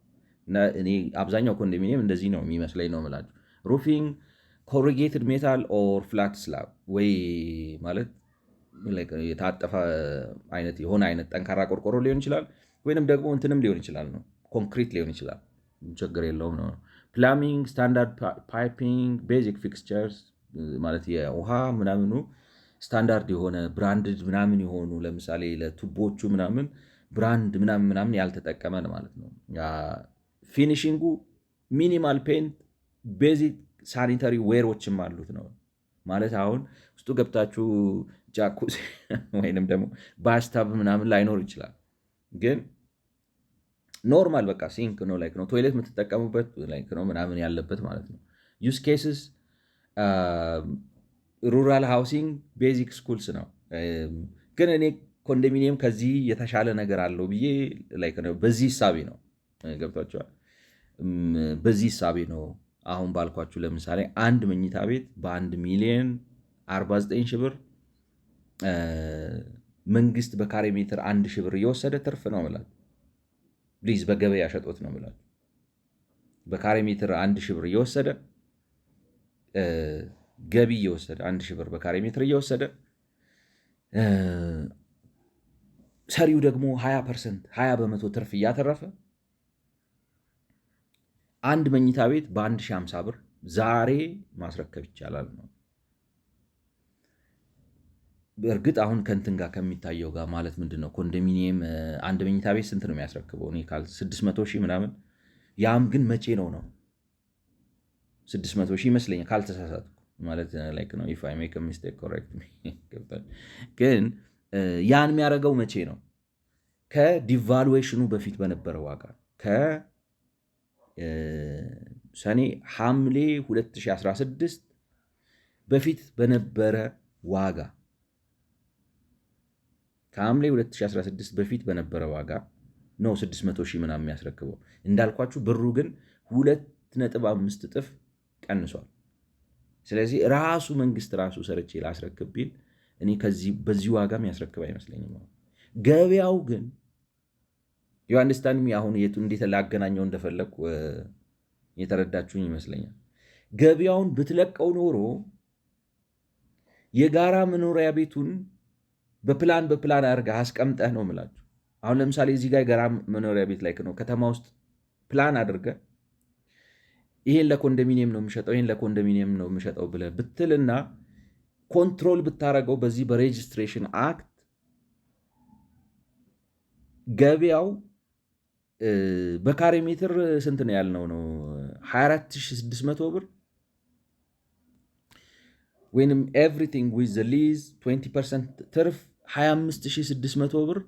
እኔ አብዛኛው ኮንዶሚኒየም እንደዚህ ነው የሚመስለኝ ነው የምላችሁ። ሩፊንግ ኮሪጌትድ ሜታል ኦር ፍላት ስላብ ወይ ማለት የታጠፈ አይነት የሆነ አይነት ጠንካራ ቆርቆሮ ሊሆን ይችላል፣ ወይንም ደግሞ እንትንም ሊሆን ይችላል ነው ኮንክሪት ሊሆን ይችላል፣ ችግር የለውም ነው። ፕላሚንግ ስታንዳርድ ፓይፒንግ ቤዚክ ፊክስቸርስ ማለት የውሃ ምናምኑ ስታንዳርድ የሆነ ብራንድድ ምናምን የሆኑ ለምሳሌ ለቱቦቹ ምናምን ብራንድ ምናምን ያልተጠቀመን ማለት ነው። ፊኒሽንጉ ሚኒማል ፔንት ቤዚክ ሳኒታሪ ዌሮችም አሉት ነው ማለት አሁን ውስጡ ገብታችሁ ጃኩዚ ወይንም ደግሞ ባስታብ ምናምን ላይኖር ይችላል፣ ግን ኖርማል በቃ ሲንክ ነው ነው ቶይሌት የምትጠቀሙበት ነው ምናምን ያለበት ማለት ነው። ዩስ ኬስስ ሩራል ሃውሲንግ ቤዚክ ስኩልስ ነው። ግን እኔ ኮንዶሚኒየም ከዚህ የተሻለ ነገር አለው ብዬ በዚህ ሳቢ ነው ገብቷቸዋል። በዚህ ሳቢ ነው አሁን ባልኳችሁ ለምሳሌ አንድ መኝታ ቤት በ1 ሚሊዮን 49 ሺህ ብር መንግስት በካሬ ሜትር 1 ሺህ ብር እየወሰደ ትርፍ ነው ማለት ፕሊዝ በገበያ ሸጦት ነው የምላችሁ። በካሬ ሜትር 1000 ብር እየወሰደ ገቢ እየወሰደ 1000 ብር በካሬ ሜትር እየወሰደ ሰሪው ደግሞ 20 በመቶ ትርፍ እያተረፈ አንድ መኝታ ቤት በ1050 ብር ዛሬ ማስረከብ ይቻላል ነው። በእርግጥ አሁን ከእንትን ጋር ከሚታየው ጋር ማለት ምንድን ነው ኮንዶሚኒየም አንድ መኝታ ቤት ስንት ነው የሚያስረክበው? እኔ 600 ሺህ ምናምን። ያም ግን መቼ ነው 600 ሺህ ይመስለኛል ካልተሳሳትኩ ማለት ላይክ ነው። ኢፍ አይ ሜክ አ ሚስቴክ ኮሬክት ሚ። ግን ያን የሚያደርገው መቼ ነው? ከዲቫሉዌሽኑ በፊት በነበረ ዋጋ ከሰኔ ሐምሌ 2016 በፊት በነበረ ዋጋ ከሐምሌ 2016 በፊት በነበረ ዋጋ ነው 600 ሺህ ምናምን የሚያስረክበው። እንዳልኳችሁ ብሩ ግን 2.5 እጥፍ ቀንሷል። ስለዚህ ራሱ መንግስት ራሱ ሰርቼ ላስረክብ ቢል እኔ በዚህ ዋጋ የሚያስረክብ አይመስለኝም። ገበያው ግን ዩአንደርስታንድ አሁን እንዴት ላገናኘው እንደፈለግኩ የተረዳችሁኝ ይመስለኛል። ገበያውን ብትለቀው ኖሮ የጋራ መኖሪያ ቤቱን በፕላን አድርገህ አስቀምጠህ ነው የምላችሁ። አሁን ለምሳሌ እዚህ ጋር የጋራ መኖሪያ ቤት ላይ ነው ከተማ ውስጥ ፕላን አድርገህ ይሄን ለኮንዶሚኒየም ነው የሚሸጠው ይሄን ለኮንዶሚኒየም ነው የሚሸጠው ብለህ ብትልና ኮንትሮል ብታረገው በዚህ በሬጅስትሬሽን አክት ገበያው በካሬ ሜትር ስንት ነው ያልነው ነው 24600 ብር ወይንም ኤቭሪቲንግ ዊዝ ዘ ሊዝ 20% ትርፍ 25600 ብር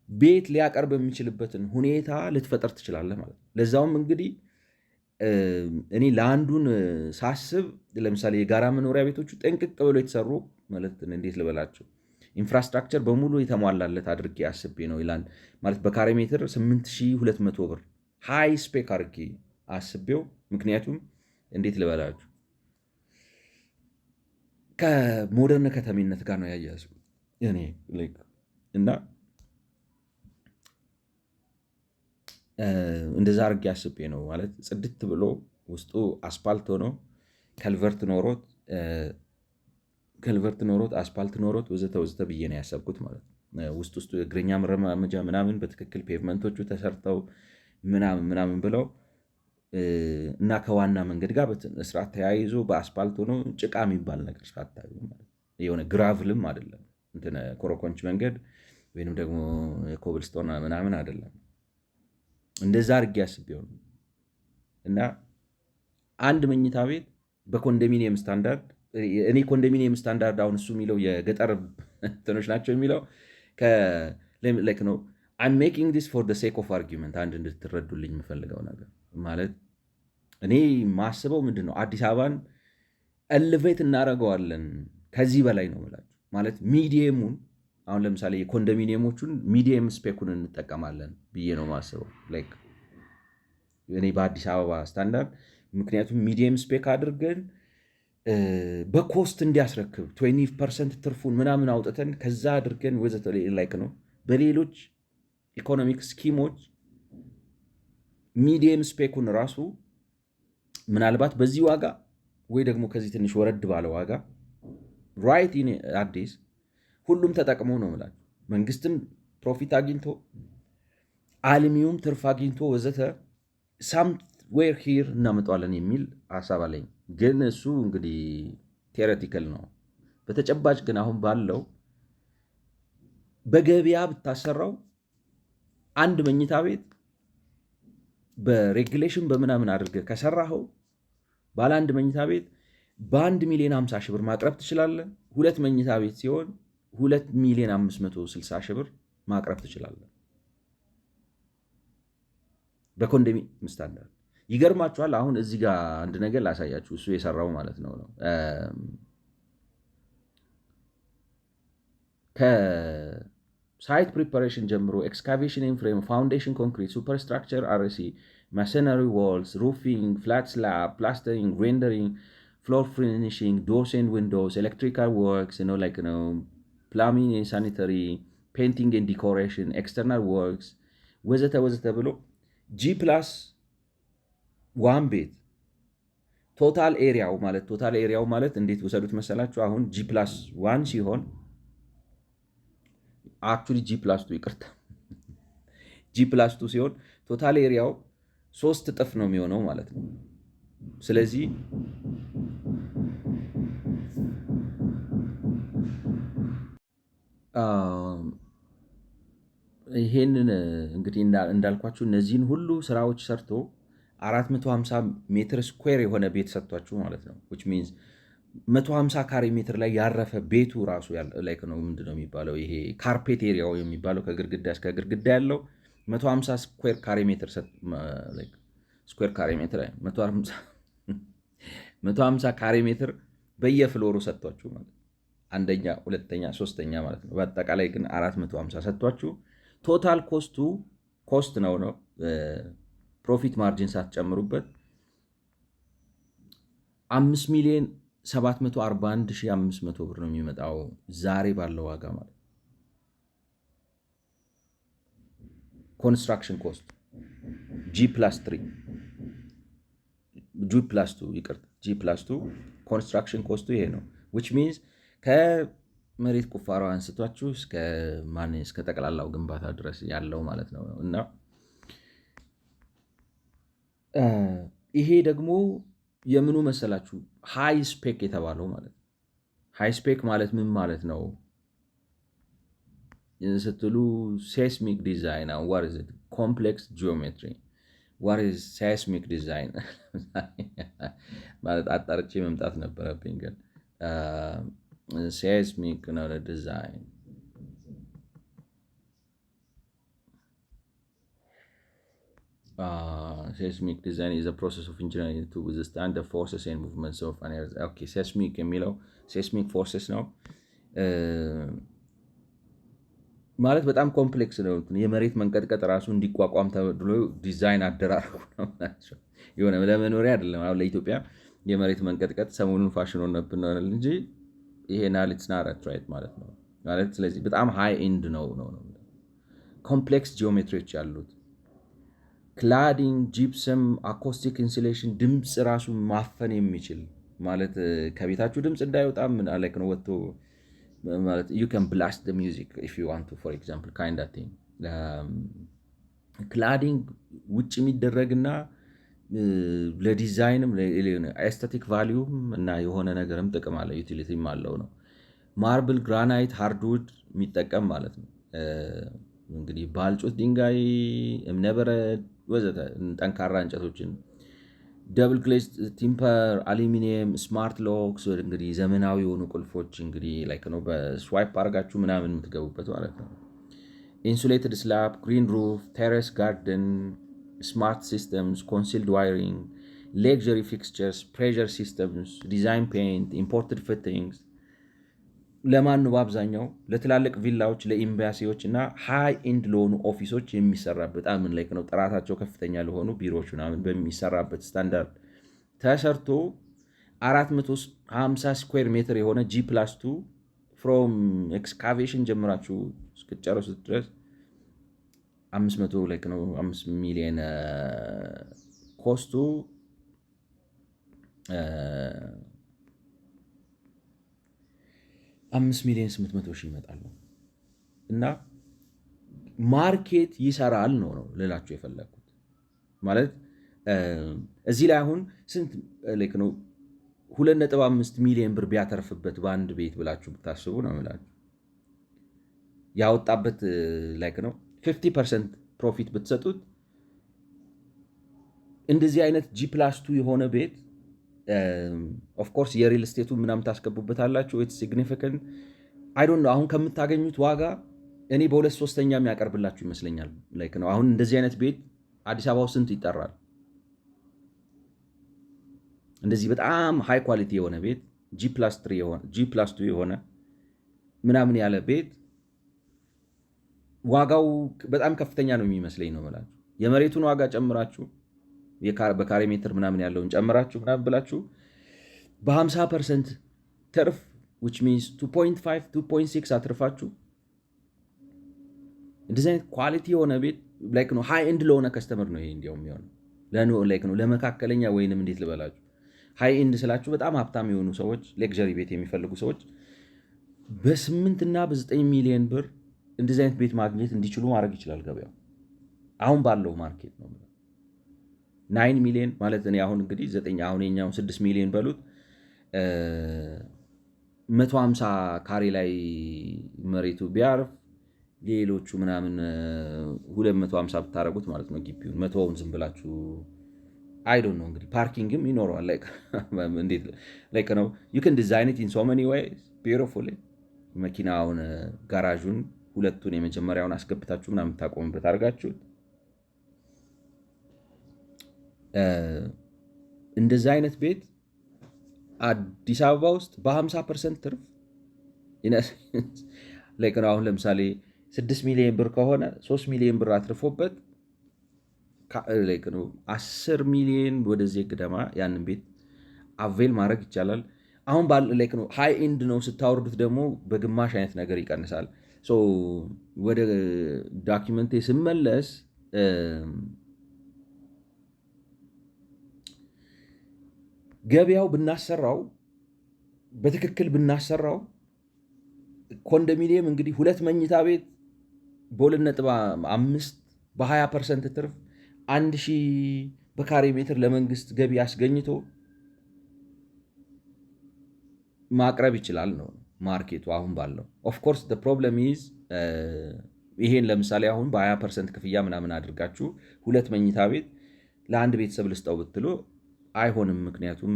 ቤት ሊያቀርብ የሚችልበትን ሁኔታ ልትፈጠር ትችላለህ ማለት ነው። ለዛውም እንግዲህ እኔ ለአንዱን ሳስብ ለምሳሌ የጋራ መኖሪያ ቤቶቹ ጠንቅቅ ብሎ የተሰሩ ማለት እንዴት ልበላቸው ኢንፍራስትራክቸር በሙሉ የተሟላለት አድርጌ አስቤ ነው ይላል ማለት በካሬ ሜትር 8200 ብር ሃይ ስፔክ አድርጌ አስቤው። ምክንያቱም እንዴት ልበላችሁ ከሞደርን ከተሜነት ጋር ነው ያያዙ እኔ እና እንደዛ አድርጌ አስቤ ነው ማለት ጽድት ብሎ ውስጡ አስፓልት ሆኖ ከልቨርት ኖሮት አስፓልት ኖሮት ወዘተ ብዬ ነው ያሰብኩት ማለት ነው። ውስጡ እግረኛ መረማመጃ ምናምን በትክክል ፔቭመንቶቹ ተሰርተው ምናምን ብለው እና ከዋና መንገድ ጋር በስርዓት ተያይዞ በአስፓልት ሆኖ ጭቃ የሚባል ነገር ሳታዩ የሆነ ግራቭልም አይደለም እንትን ኮረኮንች መንገድ ወይንም ደግሞ ኮብልስቶን ምናምን አይደለም። እንደዛ አድርጌ አስቤው ነው እና አንድ መኝታ ቤት በኮንዶሚኒየም ስታንዳርድ እኔ ኮንዶሚኒየም ስታንዳርድ አሁን እሱ የሚለው የገጠር እንትኖች ናቸው የሚለው ነው። I'm making this for the sake of argument አንድ እንድትረዱልኝ የምፈልገው ነገር ማለት እኔ ማስበው ምንድን ነው አዲስ አበባን ኤሌቬት እናደርገዋለን ከዚህ በላይ ነው ማለት ሚዲየሙን አሁን ለምሳሌ የኮንዶሚኒየሞቹን ሚዲየም ስፔኩን እንጠቀማለን ብዬ ነው ማስበው እኔ በአዲስ አበባ ስታንዳርድ። ምክንያቱም ሚዲየም ስፔክ አድርገን በኮስት እንዲያስረክብ 20% ትርፉን ምናምን አውጥተን ከዛ አድርገን ወዘተ ነው። በሌሎች ኢኮኖሚክ ስኪሞች ሚዲየም ስፔኩን ራሱ ምናልባት በዚህ ዋጋ ወይ ደግሞ ከዚህ ትንሽ ወረድ ባለ ዋጋ ራይት ኢን አዲስ ሁሉም ተጠቅሞ ነው የምላችሁ። መንግስትም ፕሮፊት አግኝቶ አልሚውም ትርፍ አግኝቶ ወዘተ ሳምዌር ሂር እናመጣዋለን የሚል ሀሳብ አለኝ። ግን እሱ እንግዲህ ቴዎሬቲካል ነው። በተጨባጭ ግን አሁን ባለው በገበያ ብታሰራው አንድ መኝታ ቤት በሬጉሌሽን በምናምን አድርገህ ከሰራኸው ባለ አንድ መኝታ ቤት በ1,50,000 ብር ማቅረብ ትችላለህ። ሁለት መኝታ ቤት ሲሆን 2,560,000 ብር ማቅረብ ትችላለህ በኮንዶሚኒየም ስታንዳርድ። ይገርማችኋል። አሁን እዚህ ጋር አንድ ነገር ላሳያችሁ እሱ የሰራው ማለት ነው ከሳይት ፕሪፓሬሽን ጀምሮ ኤክስካቬሽን ፍሬም፣ ፋውንዴሽን፣ ኮንክሪት፣ ሱፐርስትራክቸር፣ አርሲ፣ ማሰነሪ፣ ዋልስ፣ ሩፊንግ፣ ፍላት ስላብ፣ ፕላስተሪንግ፣ ሬንደሪንግ፣ ፍሎር ፊኒሽንግ፣ ዶርስ ኤንድ ዊንዶውስ፣ ኤሌክትሪካል ወርክስ ፕላሚንግ ኤንድ ሳኒተሪ፣ ፔንቲንግ ኤንድ ዲኮሬሽን፣ ኤክስተርናል ወርክስ ወዘተ ወዘተ ብሎ G+1 ቤት ቶታል ኤሪያው ማለት እንዴት ውሰዱት መሰላችሁ? አሁን G+1 ሲሆን አክቹዋሊ G+2 ይቅርታ G+2 ሲሆን ቶታል ኤሪያው 3 እጥፍ ነው የሚሆነው ማለት ነው። ስለዚህ ይሄንን እንግዲህ እንዳልኳችሁ እነዚህን ሁሉ ስራዎች ሰርቶ 450 ሜትር ስኩዌር የሆነ ቤት ሰጥቷችሁ ማለት ነው። which means 150 ካሬ ሜትር ላይ ያረፈ ቤቱ ራሱ ላይክ ነው ምንድነው የሚባለው ይሄ ካርፔት ኤሪያው የሚባለው ከግድግዳ እስከ ግድግዳ ያለው 150 ስኩዌር ካሬ ሜትር ስኩዌር ካሬ ሜትር 150 ካሬ ሜትር በየፍሎሩ ሰጥቷችሁ ማለት አንደኛ፣ ሁለተኛ፣ ሶስተኛ ማለት ነው። በአጠቃላይ ግን 450 ሰጥቷችሁ ቶታል ኮስት ነው ፕሮፊት ማርጂን ሳትጨምሩበት 5,741,500 ብር ነው የሚመጣው ዛሬ ባለው ዋጋ ማለት ኮንስትራክሽን ኮስት G+2 ኮንስትራክሽን ኮስቱ ይሄ ነው። which means ከመሬት ቁፋሮ አንስቷችሁ እስከ ጠቅላላው ግንባታ ድረስ ያለው ማለት ነው። እና ይሄ ደግሞ የምኑ መሰላችሁ ሃይ ስፔክ የተባለው ማለት ነው። ሃይ ስፔክ ማለት ምን ማለት ነው ስትሉ ሴስሚክ ዲዛይን what is it complex geometry what is seismic design ማለት አጣርቼ መምጣት ነበረብኝ ግን seismic design seismic design is a process of engineering to withstand the forces and movements of an earth. Okay, seismic የሚለው seismic forces ነው ማለት በጣም ኮምፕሌክስ ነው። የመሬት መንቀጥቀጥ ራሱ እንዲቋቋም ተብሎ ዲዛይን አደራረጉ ነው ናቸው የሆነ ለመኖሪያ አይደለም። አሁን ለኢትዮጵያ የመሬት መንቀጥቀጥ ሰሞኑን ፋሽን ሆነብን ነው እንጂ ይሄ ናሊትስ ናት ራይት ማለት ነው ማለት ስለዚህ በጣም ሃይ ኤንድ ነው ኮምፕሌክስ ጂኦሜትሪዎች ያሉት ክላዲንግ፣ ጂፕሰም፣ አኮስቲክ ኢንሱሌሽን ድምፅ ራሱ ማፈን የሚችል ማለት ከቤታችሁ ድምፅ እንዳይወጣ ምን አለክ ነው ወጥቶ ማለት you can blast the music if you want to for example kind of thing ክላዲንግ ውጭ የሚደረግና ለዲዛይንም ኤስቴቲክ ቫልዩም እና የሆነ ነገርም ጥቅም አለ ዩቲሊቲም አለው ነው። ማርብል፣ ግራናይት፣ ሃርድውድ የሚጠቀም ማለት ነው እንግዲህ ባልጩት ድንጋይ፣ እምነበረድ ወዘተ ጠንካራ እንጨቶችን ደብል ግሌዝ ቲምፐር፣ አሉሚኒየም፣ ስማርት ሎክስ እንግዲህ ዘመናዊ የሆኑ ቁልፎች እንግዲህ ላይክ ነው በስዋይፕ አድርጋችሁ ምናምን የምትገቡበት ማለት ነው። ኢንሱሌትድ ስላብ፣ ግሪን ሩፍ፣ ቴሬስ ጋርደን፣ ስማርት ሲስተምስ፣ ኮንሲልድ ዋይሪንግ፣ ሌክዠሪ ፊክስቸርስ፣ ፕሬዠር ሲስተምስ፣ ዲዛይን ፔይንት፣ ኢምፖርትድ ፊቲንግስ ለማን ነው በአብዛኛው ለትላልቅ ቪላዎች፣ ለኤምባሲዎች እና ሃይ ኤንድ ለሆኑ ኦፊሶች የሚሰራበት በጣም ምን ላይ ነው ጥራታቸው ከፍተኛ ለሆኑ ቢሮዎች ምናምን በሚሰራበት ስታንዳርድ ተሰርቶ 450 ስኩዌር ሜትር የሆነ G+2 ፍሮም ኤክስካቬሽን ጀምራችሁ እስክትጨርሱት ድረስ 500 ላይ ነው 5 ሚሊዮን ኮስቱ 5,800,000 ይመጣሉ እና ማርኬት ይሰራል ነው ልላችሁ የፈለግኩት ማለት እዚህ ላይ አሁን ስንት ላይክ ነው 2.5 ሚሊዮን ብር ቢያተርፍበት በአንድ ቤት ብላችሁ ብታስቡ ነው የምላችሁ ያወጣበት ላይክ ነው 50% ፕሮፊት ብትሰጡት እንደዚህ አይነት G+2 የሆነ ቤት ኦፍኮርስ የሪል ስቴቱ ምናምን ታስገቡበታላችሁ ኢትስ ሲግኒፊካንት አይ ዶንት ኖ አሁን ከምታገኙት ዋጋ እኔ በ2/3 የሚያቀርብላችሁ ይመስለኛል ላይክ ነው አሁን እንደዚህ አይነት ቤት አዲስ አበባ ውስጥ ስንት ይጠራል እንደዚህ በጣም ሃይ ኳሊቲ የሆነ ቤት G+2 የሆነ ምናምን ያለ ቤት ዋጋው በጣም ከፍተኛ ነው የሚመስለኝ ነው ማለት የመሬቱን ዋጋ ጨምራችሁ በካሬ ሜትር ምናምን ያለውን ጨምራችሁ ምናምን ብላችሁ በ50% ትርፍ which means 2.5 2.6 አትርፋችሁ እንደዚህ አይነት ኳሊቲ የሆነ ቤት ላይክ ነው ሃይ ኤንድ ለሆነ ከስተመር ነው ይሄ እንዲያውም የሚሆነው ላይክ ነው ለመካከለኛ ወይንም እንዴት ልበላችሁ ሃይ ኤንድ ስላችሁ በጣም ሀብታም የሆኑ ሰዎች ሌክዠሪ ቤት የሚፈልጉ ሰዎች በ8 እና በ9 ሚሊዮን ብር እንደዚህ አይነት ቤት ማግኘት እንዲችሉ ማድረግ ይችላል ገበያው አሁን ባለው ማርኬት ነው 9 ሚሊዮን ማለት እኔ አሁን እንግዲህ 9 አሁን የኛው 6 ሚሊዮን በሉት 150 ካሬ ላይ መሬቱ ቢያርፍ ሌሎቹ ምናምን 250 ብታረጉት ማለት ነው ግቢውን መቶውን ዝም ብላችሁ አይ ዶንት ኖ እንግዲህ ፓርኪንግም ይኖረዋል እንዴት ላይክ ነው you can design it in so many ways beautifully መኪናውን ጋራዡን ሁለቱን የመጀመሪያውን አስገብታችሁ ምናምን ታቆሙበት አድርጋችሁት እንደዚህ አይነት ቤት አዲስ አበባ ውስጥ በ50% ትርፍ ላይክ ነው አሁን ለምሳሌ 6 ሚሊዮን ብር ከሆነ 3 ሚሊዮን ብር አትርፎበት ላይክ ነው 10 ሚሊዮን ወደዚህ ግደማ ያንን ቤት አቬል ማድረግ ይቻላል አሁን ላይክ ነው ሃይ ኤንድ ነው ስታወርዱት ደግሞ በግማሽ አይነት ነገር ይቀንሳል ወደ ዶክመንቴ ስመለስ ገበያው ብናሰራው በትክክል ብናሰራው ኮንዶሚኒየም እንግዲህ 2 መኝታ ቤት በ2.5 በ20% ትርፍ 1000 በካሬ ሜትር ለመንግስት ገቢ አስገኝቶ ማቅረብ ይችላል ነው ማርኬቱ አሁን ባለው ኦፍ ኮርስ the problem is ይሄን ለምሳሌ አሁን በ20% ክፍያ ምናምን አድርጋችሁ 2 መኝታ ቤት ለአንድ ቤተሰብ ልስጠው ብትሉ አይሆንም ምክንያቱም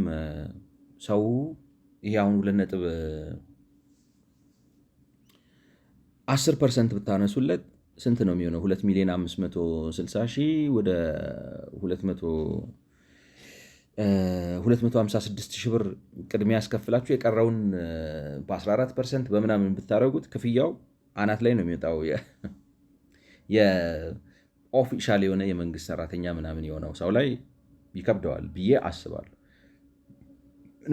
ሰው ይሄ አሁን 2.10% ብታነሱለት ስንት ነው የሚሆነው 2,560,000 ወደ 256,000 ብር ቅድሚያ ያስከፍላችሁ የቀረውን በ14% በምናምን ብታረጉት ክፍያው አናት ላይ ነው የሚወጣው የኦፊሻል የሆነ የመንግስት ሰራተኛ ምናምን የሆነው ሰው ላይ ይከብደዋል ብዬ አስባለሁ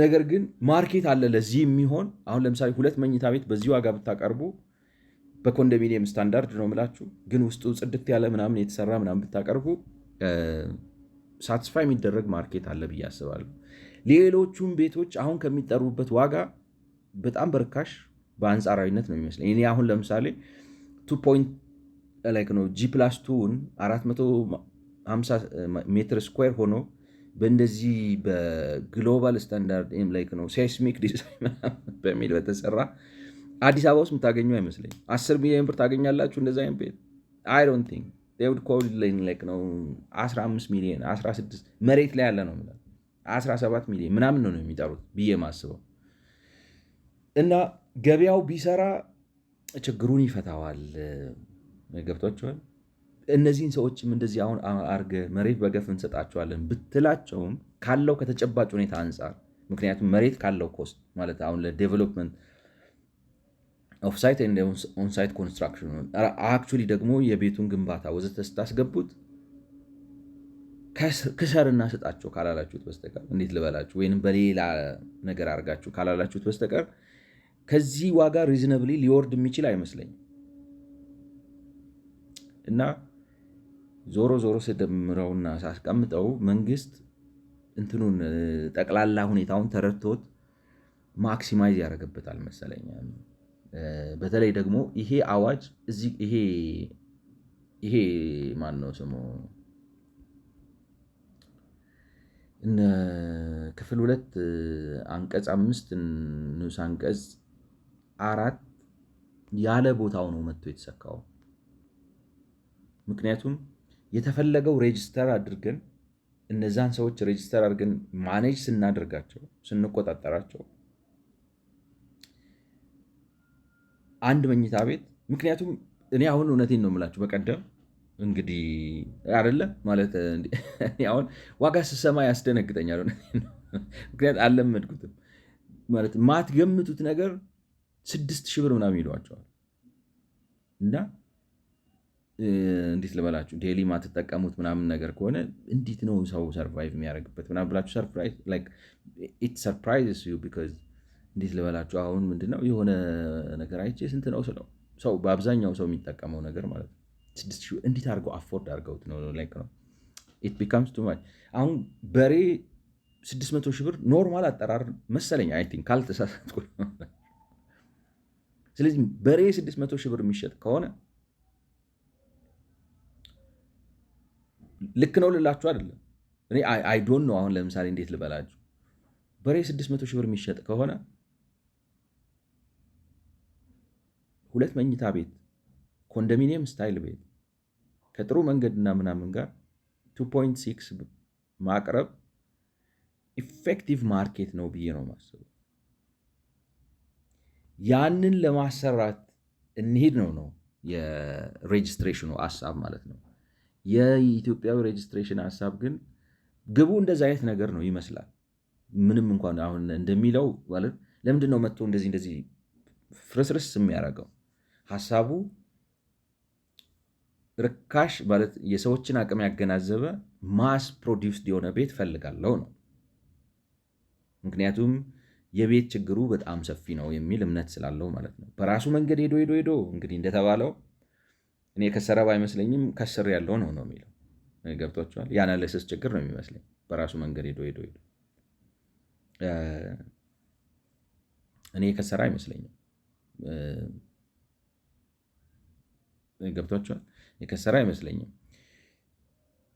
ነገር ግን ማርኬት አለ ለዚህ የሚሆን አሁን ለምሳሌ 2 መኝታ ቤት በዚህ ዋጋ ብታቀርቡ በኮንዶሚኒየም ስታንዳርድ ነው የምላችሁ ግን ውስጡ ጽድት ያለ ምናምን የተሰራ ምናምን ብታቀርቡ ሳቲስፋይ የሚደረግ ማርኬት አለ ብዬ አስባለሁ ሌሎቹም ቤቶች አሁን ከሚጠሩበት ዋጋ በጣም በርካሽ በአንጻራዊነት ነው የሚመስለኝ እኔ አሁን ለምሳሌ 2 ላይክ ነው G+2ን 450 ሜትር ስኩዌር ሆኖ በእንደዚህ በግሎባል ስታንዳርድ ላይክ ነው ሴስሚክ ዲዛይን በሚል በተሰራ አዲስ አበባ ውስጥ የምታገኙ አይመስለኝ 10 ሚሊዮን ብር ታገኛላችሁ እንደዛ አይነት ቤት I don't think they would call it like ነው 15 ሚሊዮን 16 መሬት ላይ ያለ ነው 17 ሚሊዮን ምናምን ነው የሚጠሩት ብዬ ማስበው እና ገበያው ቢሰራ ችግሩን ይፈታዋል ገብቷቸዋል እነዚህን ሰዎችም እንደዚህ አሁን አርገ መሬት በገፍ እንሰጣቸዋለን ብትላቸውም ካለው ከተጨባጭ ሁኔታ አንጻር ምክንያቱም መሬት ካለው ኮስት ማለት አሁን ለዴቨሎፕመንት ኦፍሳይት ኤንድ ኦንሳይት ኮንስትራክሽን አክቹሊ ደግሞ የቤቱን ግንባታ ወዘተ ስታስገቡት ክሰርና ስጣቸው ካላላችሁት በስተቀር እንዴት ልበላችሁ ወይንም በሌላ ነገር አድርጋችሁ ካላላችሁት በስተቀር ከዚህ ዋጋ ሪዝነብሊ ሊወርድ የሚችል አይመስለኝም እና ዞሮ ዞሮ ስደምረውና ሳስቀምጠው መንግስት እንትኑን ጠቅላላ ሁኔታውን ተረድቶት ማክሲማይዝ ያደርግበታል መሰለኝ በተለይ ደግሞ ይሄ አዋጅ ይሄ ማን ነው ስሙ ክፍል 2 አንቀጽ 5 ንዑስ አንቀጽ 4 ያለ ቦታው ነው መጥቶ የተሰካው ምክንያቱም የተፈለገው ሬጅስተር አድርገን እነዛን ሰዎች ሬጅስተር አድርገን ማኔጅ ስናደርጋቸው ስንቆጣጠራቸው አንድ መኝታ ቤት ምክንያቱም እኔ አሁን እውነቴን ነው የምላችሁ በቀደም እንግዲህ አይደለ ማለት አሁን ዋጋ ስሰማ ያስደነግጠኛል ምክንያት አልለመድኩትም ማለት ማትገምቱት ነገር 6,000 ብር ምናምን ይሏቸዋል እና እንዴት ልበላችሁ ዴሊ ማትጠቀሙት ምናምን ነገር ከሆነ እንዴት ነው ሰው ሰርቫይቭ የሚያደርግበት ምናምን ብላችሁ ሰርፕራይዝስ ዩ ቢካዝ እንዴት ልበላችሁ አሁን ምንድነው የሆነ ነገር አይቼ ስንት ነው ስለው ሰው በአብዛኛው ሰው የሚጠቀመው ነገር ማለት ነው 6,000 እንዴት አድርገው አፎርድ አድርገውት ነው? ላይክ ነው ኢት ቢካምስ ቱ ማች። አሁን በሬ 600 ሺህ ብር ኖርማል አጠራር መሰለኝ አይ ቲንክ ካልተሳሳትኩ። ስለዚህ በሬ 600 ሺህ ብር የሚሸጥ ከሆነ ልክ ነው ልላችሁ አይደለም። እኔ አይ ዶንት ኖ አሁን ለምሳሌ እንዴት ልበላችሁ፣ በሬ 600 ሺህ ብር የሚሸጥ ከሆነ 2 መኝታ ቤት ኮንዶሚኒየም ስታይል ቤት ከጥሩ መንገድና ምናምን ጋር 2.6 ማቅረብ ኢፌክቲቭ ማርኬት ነው ብዬ ነው የማስበው። ያንን ለማሰራት እንሂድ ነው የሬጅስትሬሽኑ ሀሳብ ማለት ነው። የኢትዮጵያዊ ሬጅስትሬሽን ሀሳብ ግን ግቡ እንደዚ አይነት ነገር ነው ይመስላል። ምንም እንኳን አሁን እንደሚለው ማለት ለምንድን ነው መጥቶ እንደዚህ ፍርስርስ የሚያደርገው? ሀሳቡ ርካሽ ማለት የሰዎችን አቅም ያገናዘበ ማስ ፕሮዲውስድ የሆነ ቤት ፈልጋለሁ ነው። ምክንያቱም የቤት ችግሩ በጣም ሰፊ ነው የሚል እምነት ስላለው ማለት ነው። በራሱ መንገድ ሄዶ እንግዲህ እንደተባለው እኔ የከሰረ ባይመስለኝም ከስር ያለው ነው የሚለው። ገብቷቸዋል። የአናሊሲስ ችግር ነው የሚመስለኝ። በራሱ መንገድ ሄዶ እኔ የከሰረ አይመስለኝም። ገብቷቸዋል። የከሰረ አይመስለኝም።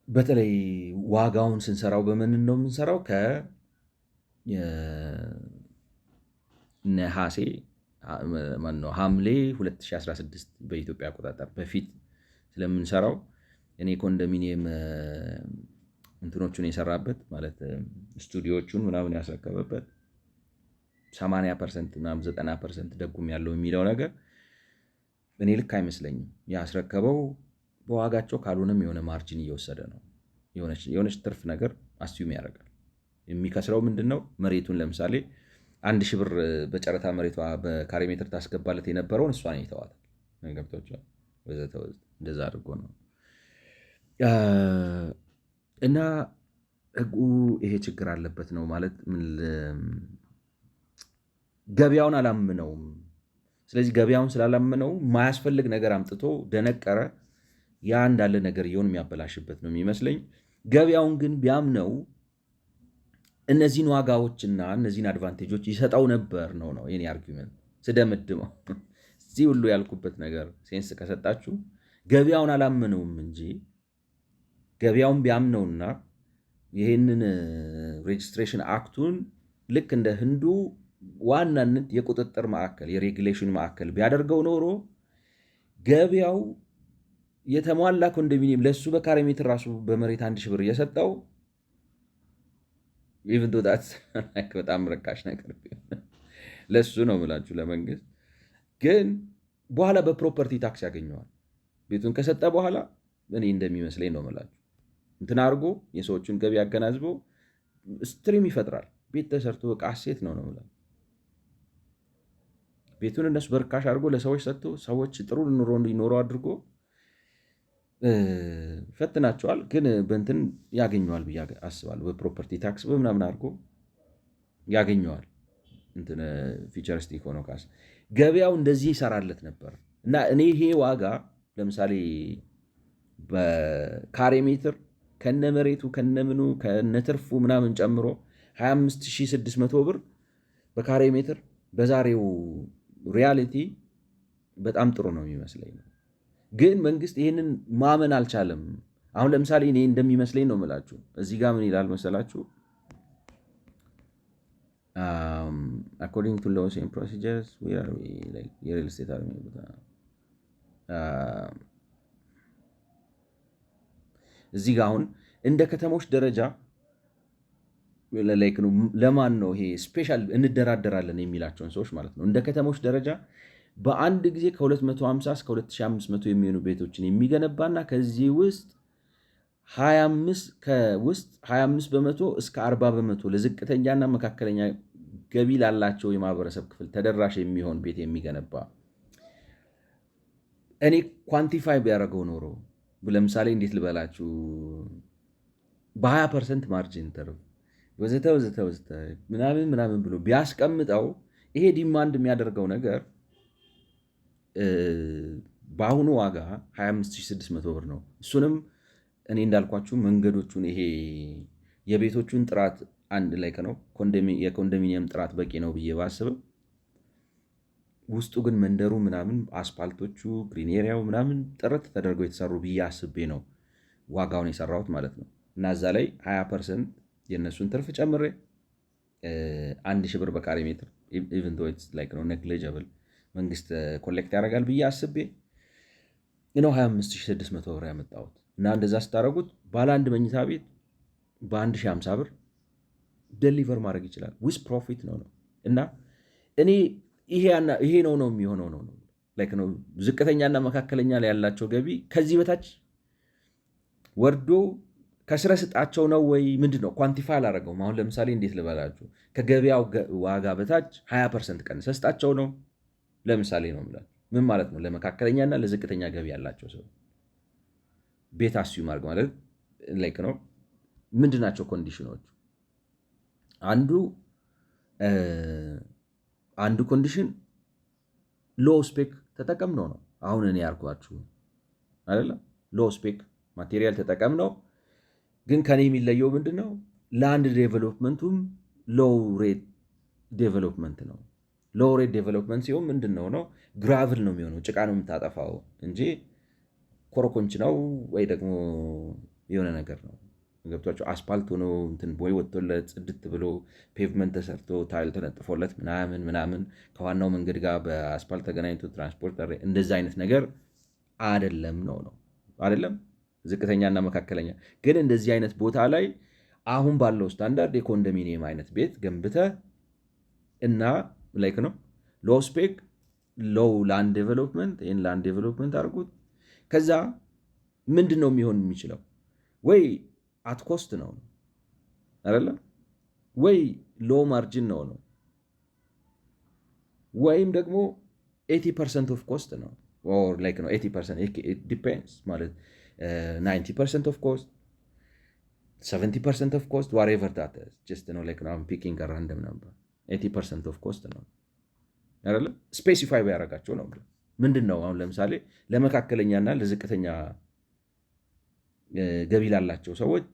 በተለይ ዋጋውን ስንሰራው በምን ነው የምንሰራው? ነሐሴ ሐምሌ 2016 በኢትዮጵያ አቆጣጠር በፊት ስለምንሰራው እኔ ኮንዶሚኒየም እንትኖቹን የሰራበት ማለት ስቱዲዮቹን ምናምን ያስረከበበት 80% ምናምን 90% ደጉም ያለው የሚለው ነገር እኔ ልክ አይመስለኝም። ያስረከበው በዋጋቸው ካልሆነም የሆነ ማርጂን እየወሰደ ነው። የሆነች ትርፍ ነገር አስዩም ያደርጋል። የሚከስረው ምንድን ነው? መሬቱን ለምሳሌ 1,000 ብር በጨረታ መሬቷ በካሬ ሜትር ታስገባለት የነበረውን እሷን ይተዋታል። ገብቶቻል። ወዘተ እንደዛ አድርጎ ነው እና ህጉ ይሄ ችግር አለበት ነው ማለት ገበያውን አላምነውም። ስለዚህ ገበያውን ስላላምነው ማያስፈልግ ነገር አምጥቶ ደነቀረ። ያ እንዳለ ነገር እየሆን የሚያበላሽበት ነው የሚመስለኝ። ገበያውን ግን ቢያምነው እነዚህን ዋጋዎችና እነዚህን አድቫንቴጆች ይሰጠው ነበር ነው የኔ አርጊመንት። ስደምድመው እዚህ ሁሉ ያልኩበት ነገር ሴንስ ከሰጣችሁ ገበያውን አላምነውም እንጂ ገበያውን ቢያምነውና ይህንን ሬጅስትሬሽን አክቱን ልክ እንደ ህንዱ ዋናነት የቁጥጥር ማዕከል የሬጉሌሽን ማዕከል ቢያደርገው ኖሮ ገበያው የተሟላ ኮንዶሚኒየም ለሱ በካሬ ሜትር ራሱ በመሬት 1,000 ብር እየሰጠው ኢቭን ዶታት በጣም ረካሽ ነገር ለሱ ነው የምላችሁ። ለመንግስት ግን በኋላ በፕሮፐርቲ ታክስ ያገኘዋል። ቤቱን ከሰጠ በኋላ እኔ እንደሚመስለኝ ነው የምላችሁ እንትን አድርጎ የሰዎቹን ገቢ አገናዝቦ ስትሪም ይፈጥራል። ቤት ተሰርቶ በቃ አሴት ነው የምላችሁ። ቤቱን እነሱ በርካሽ አድርጎ ለሰዎች ሰጥቶ ሰዎች ጥሩ ኑሮ እንዲኖሩ አድርጎ ፈትናቸዋል። ግን በእንትን ያገኘዋል ብዬ አስባለሁ። በፕሮፐርቲ ታክስ በምናምን አድርጎ ያገኘዋል። እንትን ፊቸሪስቲክ ሆኖ ካስ ገበያው እንደዚህ ይሰራለት ነበር እና እኔ ይሄ ዋጋ ለምሳሌ በካሬ ሜትር ከነመሬቱ ከነምኑ ከነትርፉ ምናምን ጨምሮ 25,600 ብር በካሬ ሜትር በዛሬው ሪያሊቲ በጣም ጥሩ ነው የሚመስለኝ ነው። ግን መንግስት ይህንን ማመን አልቻለም። አሁን ለምሳሌ እኔ እንደሚመስለኝ ነው የምላችሁ። እዚህ ጋር ምን ይላል መሰላችሁ? according to laws and procedures የሪል ስቴት እዚህ ጋር አሁን እንደ ከተሞች ደረጃ ለማን ነው ይሄ ስፔሻል እንደራደራለን የሚላቸውን ሰዎች ማለት ነው። እንደ ከተሞች ደረጃ በአንድ ጊዜ ከ250 እስከ 2500 የሚሆኑ ቤቶችን የሚገነባና ከዚህ ውስጥ 25 በመቶ እስከ 40 በመቶ ለዝቅተኛና መካከለኛ ገቢ ላላቸው የማህበረሰብ ክፍል ተደራሽ የሚሆን ቤት የሚገነባ እኔ ኳንቲፋይ ቢያደርገው ኖሮ ለምሳሌ እንዴት ልበላችሁ በ20% ማርጂን ተርፍ ወዘተ ምናምን ብሎ ቢያስቀምጠው ይሄ ዲማንድ የሚያደርገው ነገር በአሁኑ ዋጋ 25600 ብር ነው። እሱንም እኔ እንዳልኳችሁ መንገዶቹን ይሄ የቤቶቹን ጥራት አንድ ላይ ነው የኮንዶሚኒየም ጥራት በቂ ነው ብዬ ባስብም ውስጡ ግን መንደሩ ምናምን አስፓልቶቹ ግሪን ኤሪያው ምናምን ጥርት ተደርገው የተሰሩ ብዬ አስቤ ነው ዋጋውን የሰራሁት ማለት ነው። እና እዛ ላይ 20% የእነሱን ትርፍ ጨምሬ 1000 ብር በካሬ ሜትር ኢቨን ዶ ኢትስ ላይክ ነው ኔግሊጀብል መንግስት ኮሌክት ያደርጋል ብዬ አስቤ ነው 25600 ብር ያመጣሁት። እና እንደዛ ስታደረጉት ባለ አንድ መኝታ ቤት በ1050 ብር ደሊቨር ማድረግ ይችላል። ዊዝ ፕሮፊት ነው። እና እኔ ይሄ ነው የሚሆነው ነው ላይክ ነው ዝቅተኛና መካከለኛ ላይ ያላቸው ገቢ ከዚህ በታች ወርዶ ከስረ ስጣቸው ነው ወይ ምንድን ነው? ኳንቲፋይ አላደረገውም። አሁን ለምሳሌ እንዴት ልበላችሁ፣ ከገበያው ዋጋ በታች 20% ቀንሰ ስጣቸው ነው ለምሳሌ ነው የምላችሁ። ምን ማለት ነው? ለመካከለኛና ለዝቅተኛ ገቢ ያላቸው ሰው ቤት አስዩ ማድረግ ማለት ላይክ ነው። ምንድን ናቸው ኮንዲሽኖቹ? አንዱ ኮንዲሽን ሎ ስፔክ ተጠቀም ነው። አሁን እኔ ያልኳችሁ አይደለም፣ ሎ ስፔክ ማቴሪያል ተጠቀም ነው። ግን ከኔ የሚለየው ምንድን ነው? ላንድ ዴቨሎፕመንቱም ሎው ሬት ዴቨሎፕመንት ነው። ሎው ሬት ዴቨሎፕመንት ሲሆን ምንድን ነው ግራቭል ነው የሚሆነው፣ ጭቃ ነው የምታጠፋው እንጂ ኮረኮንች ነው ወይ ደግሞ የሆነ ነገር ነው። ገብቷቸው አስፓልት ሆኖ እንትን ቦይ ወጥቶለት ጽድት ብሎ ፔቭመንት ተሰርቶ ታይል ተነጥፎለት ምናምን ከዋናው መንገድ ጋር በአስፓልት ተገናኝቶ ትራንስፖርት እንደዚ አይነት ነገር አደለም ነው አደለም። ዝቅተኛና መካከለኛ ግን እንደዚህ አይነት ቦታ ላይ አሁን ባለው ስታንዳርድ የኮንዶሚኒየም አይነት ቤት ገንብተ እና ላይክ ነው ሎ ስፔክ ሎው ላንድ ዴቨሎፕመንት ይህን ላንድ ዴቨሎፕመንት አድርጉት። ከዛ ምንድን ነው የሚሆን የሚችለው? ወይ አትኮስት ነው አይደለም፣ ወይ ሎ ማርጂን ነው ወይም ደግሞ 80% ኦፍ ኮስት ነው። ላይክ ነው 80% ዲፔንድስ ማለት 90% ኦፍ ኮስት 70% ኦፍ ኮስት ዋትኤቨር ዳት ኢዝ ጀስት ነው ላይክ ነው ፒኪንግ ራንደም ነበር 80% ኦፍ ኮስት ነው አይደለም። ስፔሲፋይ ቢያደርጋቸው ነው ምንድን ነው አሁን ለምሳሌ ለመካከለኛና ለዝቅተኛ ገቢ ላላቸው ሰዎች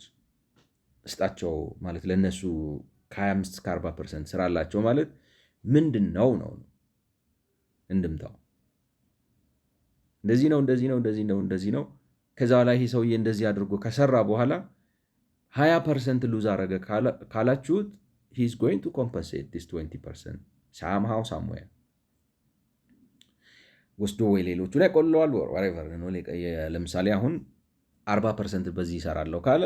ስጣቸው ማለት ለነሱ ከ25 እስከ 40% ስራ አላቸው ማለት ምንድን ነው እንድምታው እንደዚህ ነው። ከዛ ላይ ይሄ ሰውዬ እንደዚህ አድርጎ ከሰራ በኋላ 20% ሉዝ አረገ ካላችሁት ሂዝ ጎይንግ ቱ ኮምፐንሴት ዲስ 20% ሳምሃው ሳምዌር ወስዶ ወይ ሌሎቹ ላይ ቆልለዋል። ለምሳሌ አሁን 40% በዚህ ይሰራለሁ ካለ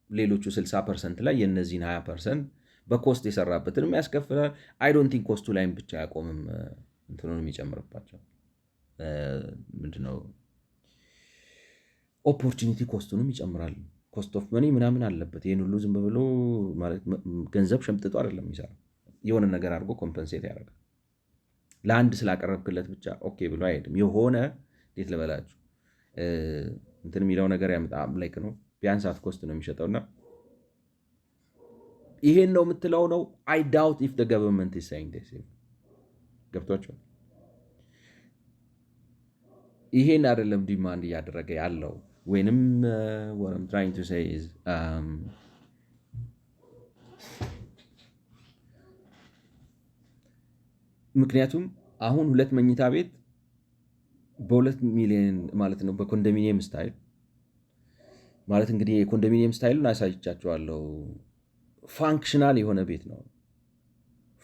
ሌሎቹ 60% ላይ የነዚህን 20% በኮስት የሰራበትንም ያስከፍላል። አይ ዶንት ቲንክ ኮስቱ ላይም ብቻ ያቆምም እንትኑን የሚጨምርባቸው ምንድነው ኦፖርቹኒቲ ኮስቱንም ይጨምራል። ኮስት ኦፍ መኒ ምናምን አለበት። ይህን ሁሉ ዝም ብሎ ማለት ገንዘብ ሸምጥጦ አይደለም የሚሰራው፣ የሆነ ነገር አድርጎ ኮምፐንሴት ያደርጋል። ለአንድ ስላቀረብክለት ብቻ ኦኬ ብሎ አይሄድም። የሆነ እንዴት ልበላችሁ እንትን የሚለው ነገር ያመጣም ላይክ ነው ቢያንስ አት ኮስት ነው የሚሸጠውና ይሄን ነው የምትለው ነው። አይ ዳውት ኢፍ ዘ ገቨርንመንት ኢዝ ሴይንግ ዲስ ገብቷቸው ይሄን አይደለም ዲማንድ እያደረገ ያለው ወይንም what I'm trying to say is ምክንያቱም አሁን 2 መኝታ ቤት በ2 ሚሊዮን ማለት ነው በኮንዶሚኒየም ስታይል ማለት እንግዲህ የኮንዶሚኒየም ስታይሉን አሳይቻቸዋለሁ። ፋንክሽናል የሆነ ቤት ነው።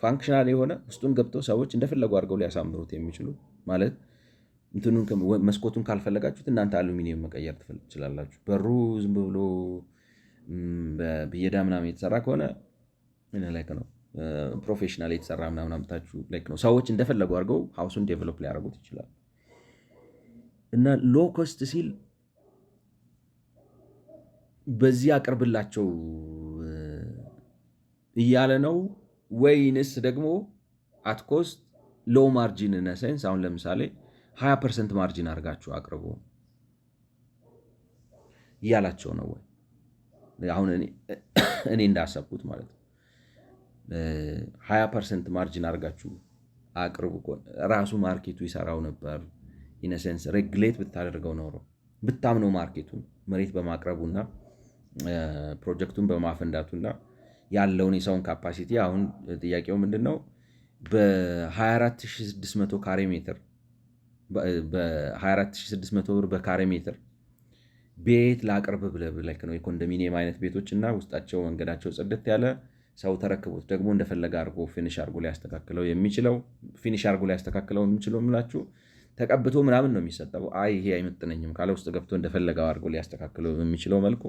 ፋንክሽናል የሆነ ውስጡን ገብተው ሰዎች እንደፈለጉ አድርገው ሊያሳምሩት የሚችሉ ማለት እንትኑን መስኮቱን ካልፈለጋችሁት እናንተ አሉሚኒየም መቀየር ትችላላችሁ። በሩ ዝም ብሎ በብየዳ ምናምን የተሰራ ከሆነ ላይክ ነው ፕሮፌሽናል የተሰራ ምናምን አምጣችሁ ላይክ ነው ሰዎች እንደፈለጉ አድርገው ሃውሱን ዴቨሎፕ ሊያደርጉት ይችላል። እና ሎ ኮስት ሲል በዚህ አቅርብላቸው እያለ ነው ወይንስ ደግሞ አትኮስት ሎ ማርጂን ነሰንስ አሁን ለምሳሌ 20% ማርጂን አድርጋችሁ አቅርቡ እያላቸው ነው ወይ? አሁን እኔ እንዳሰብኩት ማለት ነው 20% ማርጂን አድርጋችሁ አቅርቡ ራሱ ማርኬቱ ይሰራው ነበር ኢነሴንስ ሬግሌት ብታደርገው ኖሮ ብታምነው ማርኬቱን መሬት በማቅረቡና ፕሮጀክቱን በማፈንዳቱና ያለውን የሰውን ካፓሲቲ አሁን ጥያቄው ምንድን ነው? በ24600 ካሬ ሜትር በ24600 ብር በካሬ ሜትር ቤት ላቅርብ ብለህ ነው የኮንዶሚኒየም አይነት ቤቶች እና ውስጣቸው መንገዳቸው ጽድት ያለ ሰው ተረክቦት ደግሞ እንደፈለገ አድርጎ ፊኒሽ አድርጎ ሊያስተካክለው የሚችለው ምላችሁ ተቀብቶ ምናምን ነው የሚሰጠው። አይ ይሄ አይመጥነኝም ካለ ውስጥ ገብቶ እንደፈለገው አድርጎ ሊያስተካክለው በሚችለው መልኩ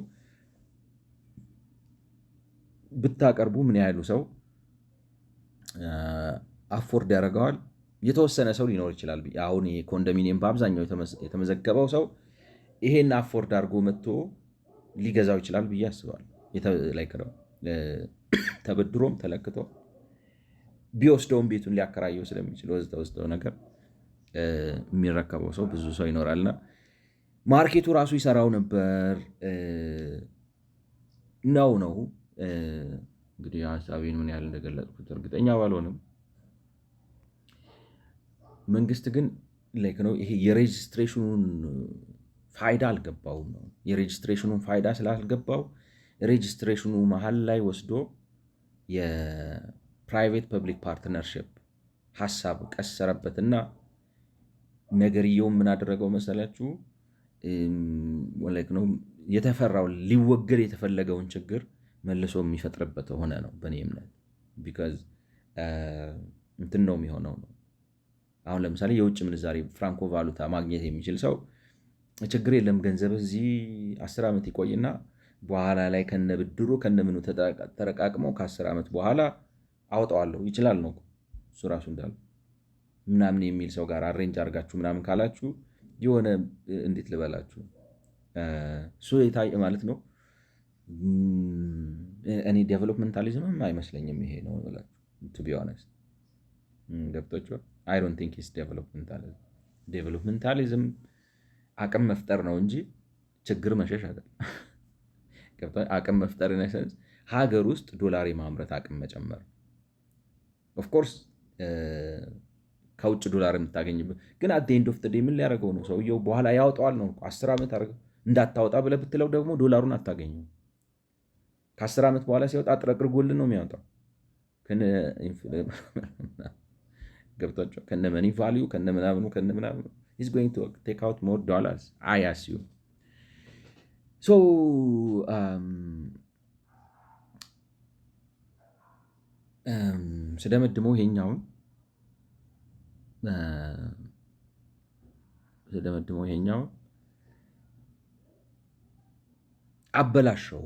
ብታቀርቡ ምን ያህሉ ሰው አፎርድ ያደርገዋል? የተወሰነ ሰው ሊኖር ይችላል። አሁን ኮንዶሚኒየም በአብዛኛው የተመዘገበው ሰው ይሄን አፎርድ አድርጎ መጥቶ ሊገዛው ይችላል ብዬ አስባለሁ። ተበድሮም ተለክቶ ቢወስደውም ቤቱን ሊያከራየው ስለሚችል ወስደው ነገር የሚረከበው ሰው ብዙ ሰው ይኖራልና ማርኬቱ ራሱ ይሰራው ነበር ነው። እንግዲህ ሀሳቤን ምን ያህል እንደገለጽኩት እርግጠኛ ባልሆንም መንግስት ግን ነው ይሄ የሬጅስትሬሽኑን ፋይዳ አልገባውም ነው። የሬጅስትሬሽኑን ፋይዳ ስላልገባው ሬጅስትሬሽኑ መሀል ላይ ወስዶ የፕራይቬት ፐብሊክ ፓርትነርሽፕ ሀሳብ ቀሰረበትና ነገርየውን ምን አደረገው መሰላችሁ? ነው የተፈራው ሊወገድ የተፈለገውን ችግር መልሶ የሚፈጥርበት ሆነ ነው በእኔ እምነት። ቢካዝ እንትን ነው የሚሆነው ነው። አሁን ለምሳሌ የውጭ ምንዛሬ ፍራንኮ ቫሉታ ማግኘት የሚችል ሰው ችግር የለም ገንዘብ እዚህ 10 ዓመት ይቆይና በኋላ ላይ ከነብድሩ ከነምኑ ተረቃቅሞ ከ10 ዓመት በኋላ አወጣዋለሁ ይችላል ነው እሱ ራሱ እንዳሉ ምናምን የሚል ሰው ጋር አሬንጅ አድርጋችሁ ምናምን ካላችሁ የሆነ እንዴት ልበላችሁ እሱ የታየ ማለት ነው። እኔ ዴቨሎፕመንታሊዝምም አይመስለኝም ይሄ ነው ቱ ቢ ኦነስት ገብቶችኋል። አይ ዶንት ቲንክ ኢትስ ዴቨሎፕመንታሊዝም አቅም መፍጠር ነው እንጂ ችግር መሸሽ አይደለም። አቅም መፍጠር ኢነሰንስ ሀገር ውስጥ ዶላር የማምረት አቅም መጨመር። ኦፍኮርስ ከውጭ ዶላር የምታገኝበት ግን አት ኤንድ ኦፍ ዴይ ምን ሊያደርገው ነው ሰውየው? በኋላ ያወጣዋል ነው። 10 ዓመት አድርገው እንዳታወጣ ብለህ ብትለው ደግሞ ዶላሩን አታገኘው። ከ10 ዓመት በኋላ ሲወጣ አጥረቅርጎልን ነው የሚያወጣው ገብቷቸው ከነ መኒ ቫሊዩ ከነ ምናምኑ is going to take out more dollars I assume so ስደመድመው ይሄኛውን አበላሸው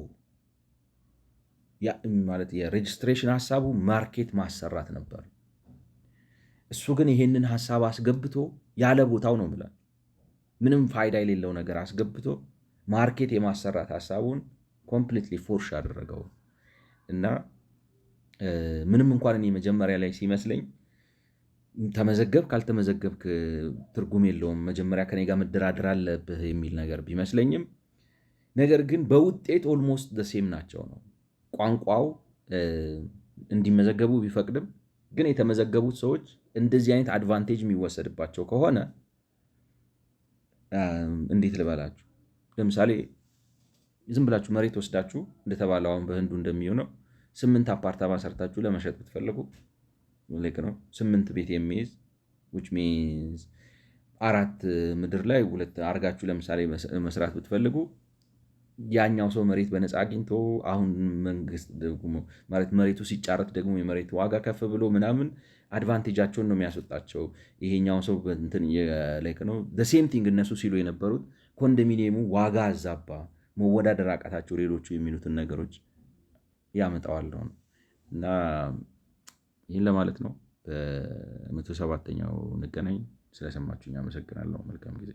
ማለት የሬጅስትሬሽን ሀሳቡ ማርኬት ማሰራት ነበር። እሱ ግን ይሄንን ሀሳብ አስገብቶ ያለ ቦታው ነው ብላ ምንም ፋይዳ የሌለው ነገር አስገብቶ ማርኬት የማሰራት ሀሳቡን ኮምፕሊትሊ ፎርሽ አደረገው እና ምንም እንኳን እኔ መጀመሪያ ላይ ሲመስለኝ ተመዘገብክ ካልተመዘገብክ ትርጉም የለውም መጀመሪያ ከኔ ጋር መደራደር አለብህ የሚል ነገር ቢመስለኝም ነገር ግን በውጤት ኦልሞስት ደሴም ናቸው ነው። ቋንቋው እንዲመዘገቡ ቢፈቅድም ግን የተመዘገቡት ሰዎች እንደዚህ አይነት አድቫንቴጅ የሚወሰድባቸው ከሆነ እንዴት ልበላችሁ፣ ለምሳሌ ዝም ብላችሁ መሬት ወስዳችሁ እንደተባለው አሁን በህንዱ እንደሚሆነው 8 አፓርታማ ሰርታችሁ ለመሸጥ ብትፈልጉ ልክ ነው 8 ቤት የሚይዝ which means 4 ምድር ላይ 2 አርጋችሁ ለምሳሌ መስራት ብትፈልጉ ያኛው ሰው መሬት በነፃ አግኝቶ አሁን መንግስት ደግሞ ማለት መሬቱ ሲጫረት ደግሞ የመሬት ዋጋ ከፍ ብሎ ምናምን አድቫንቴጃቸውን ነው የሚያስወጣቸው። ይሄኛው ሰው እንትን ላይክ ነው the same thing እነሱ ሲሉ የነበሩት ኮንዶሚኒየሙ ዋጋ አዛባ፣ መወዳደር አቃታቸው ሌሎቹ የሚሉትን ነገሮች ያመጣዋል ነው እና ይህን ለማለት ነው። በ107ኛው እንገናኝ። ስለሰማችሁኝ አመሰግናለሁ። መልካም ጊዜ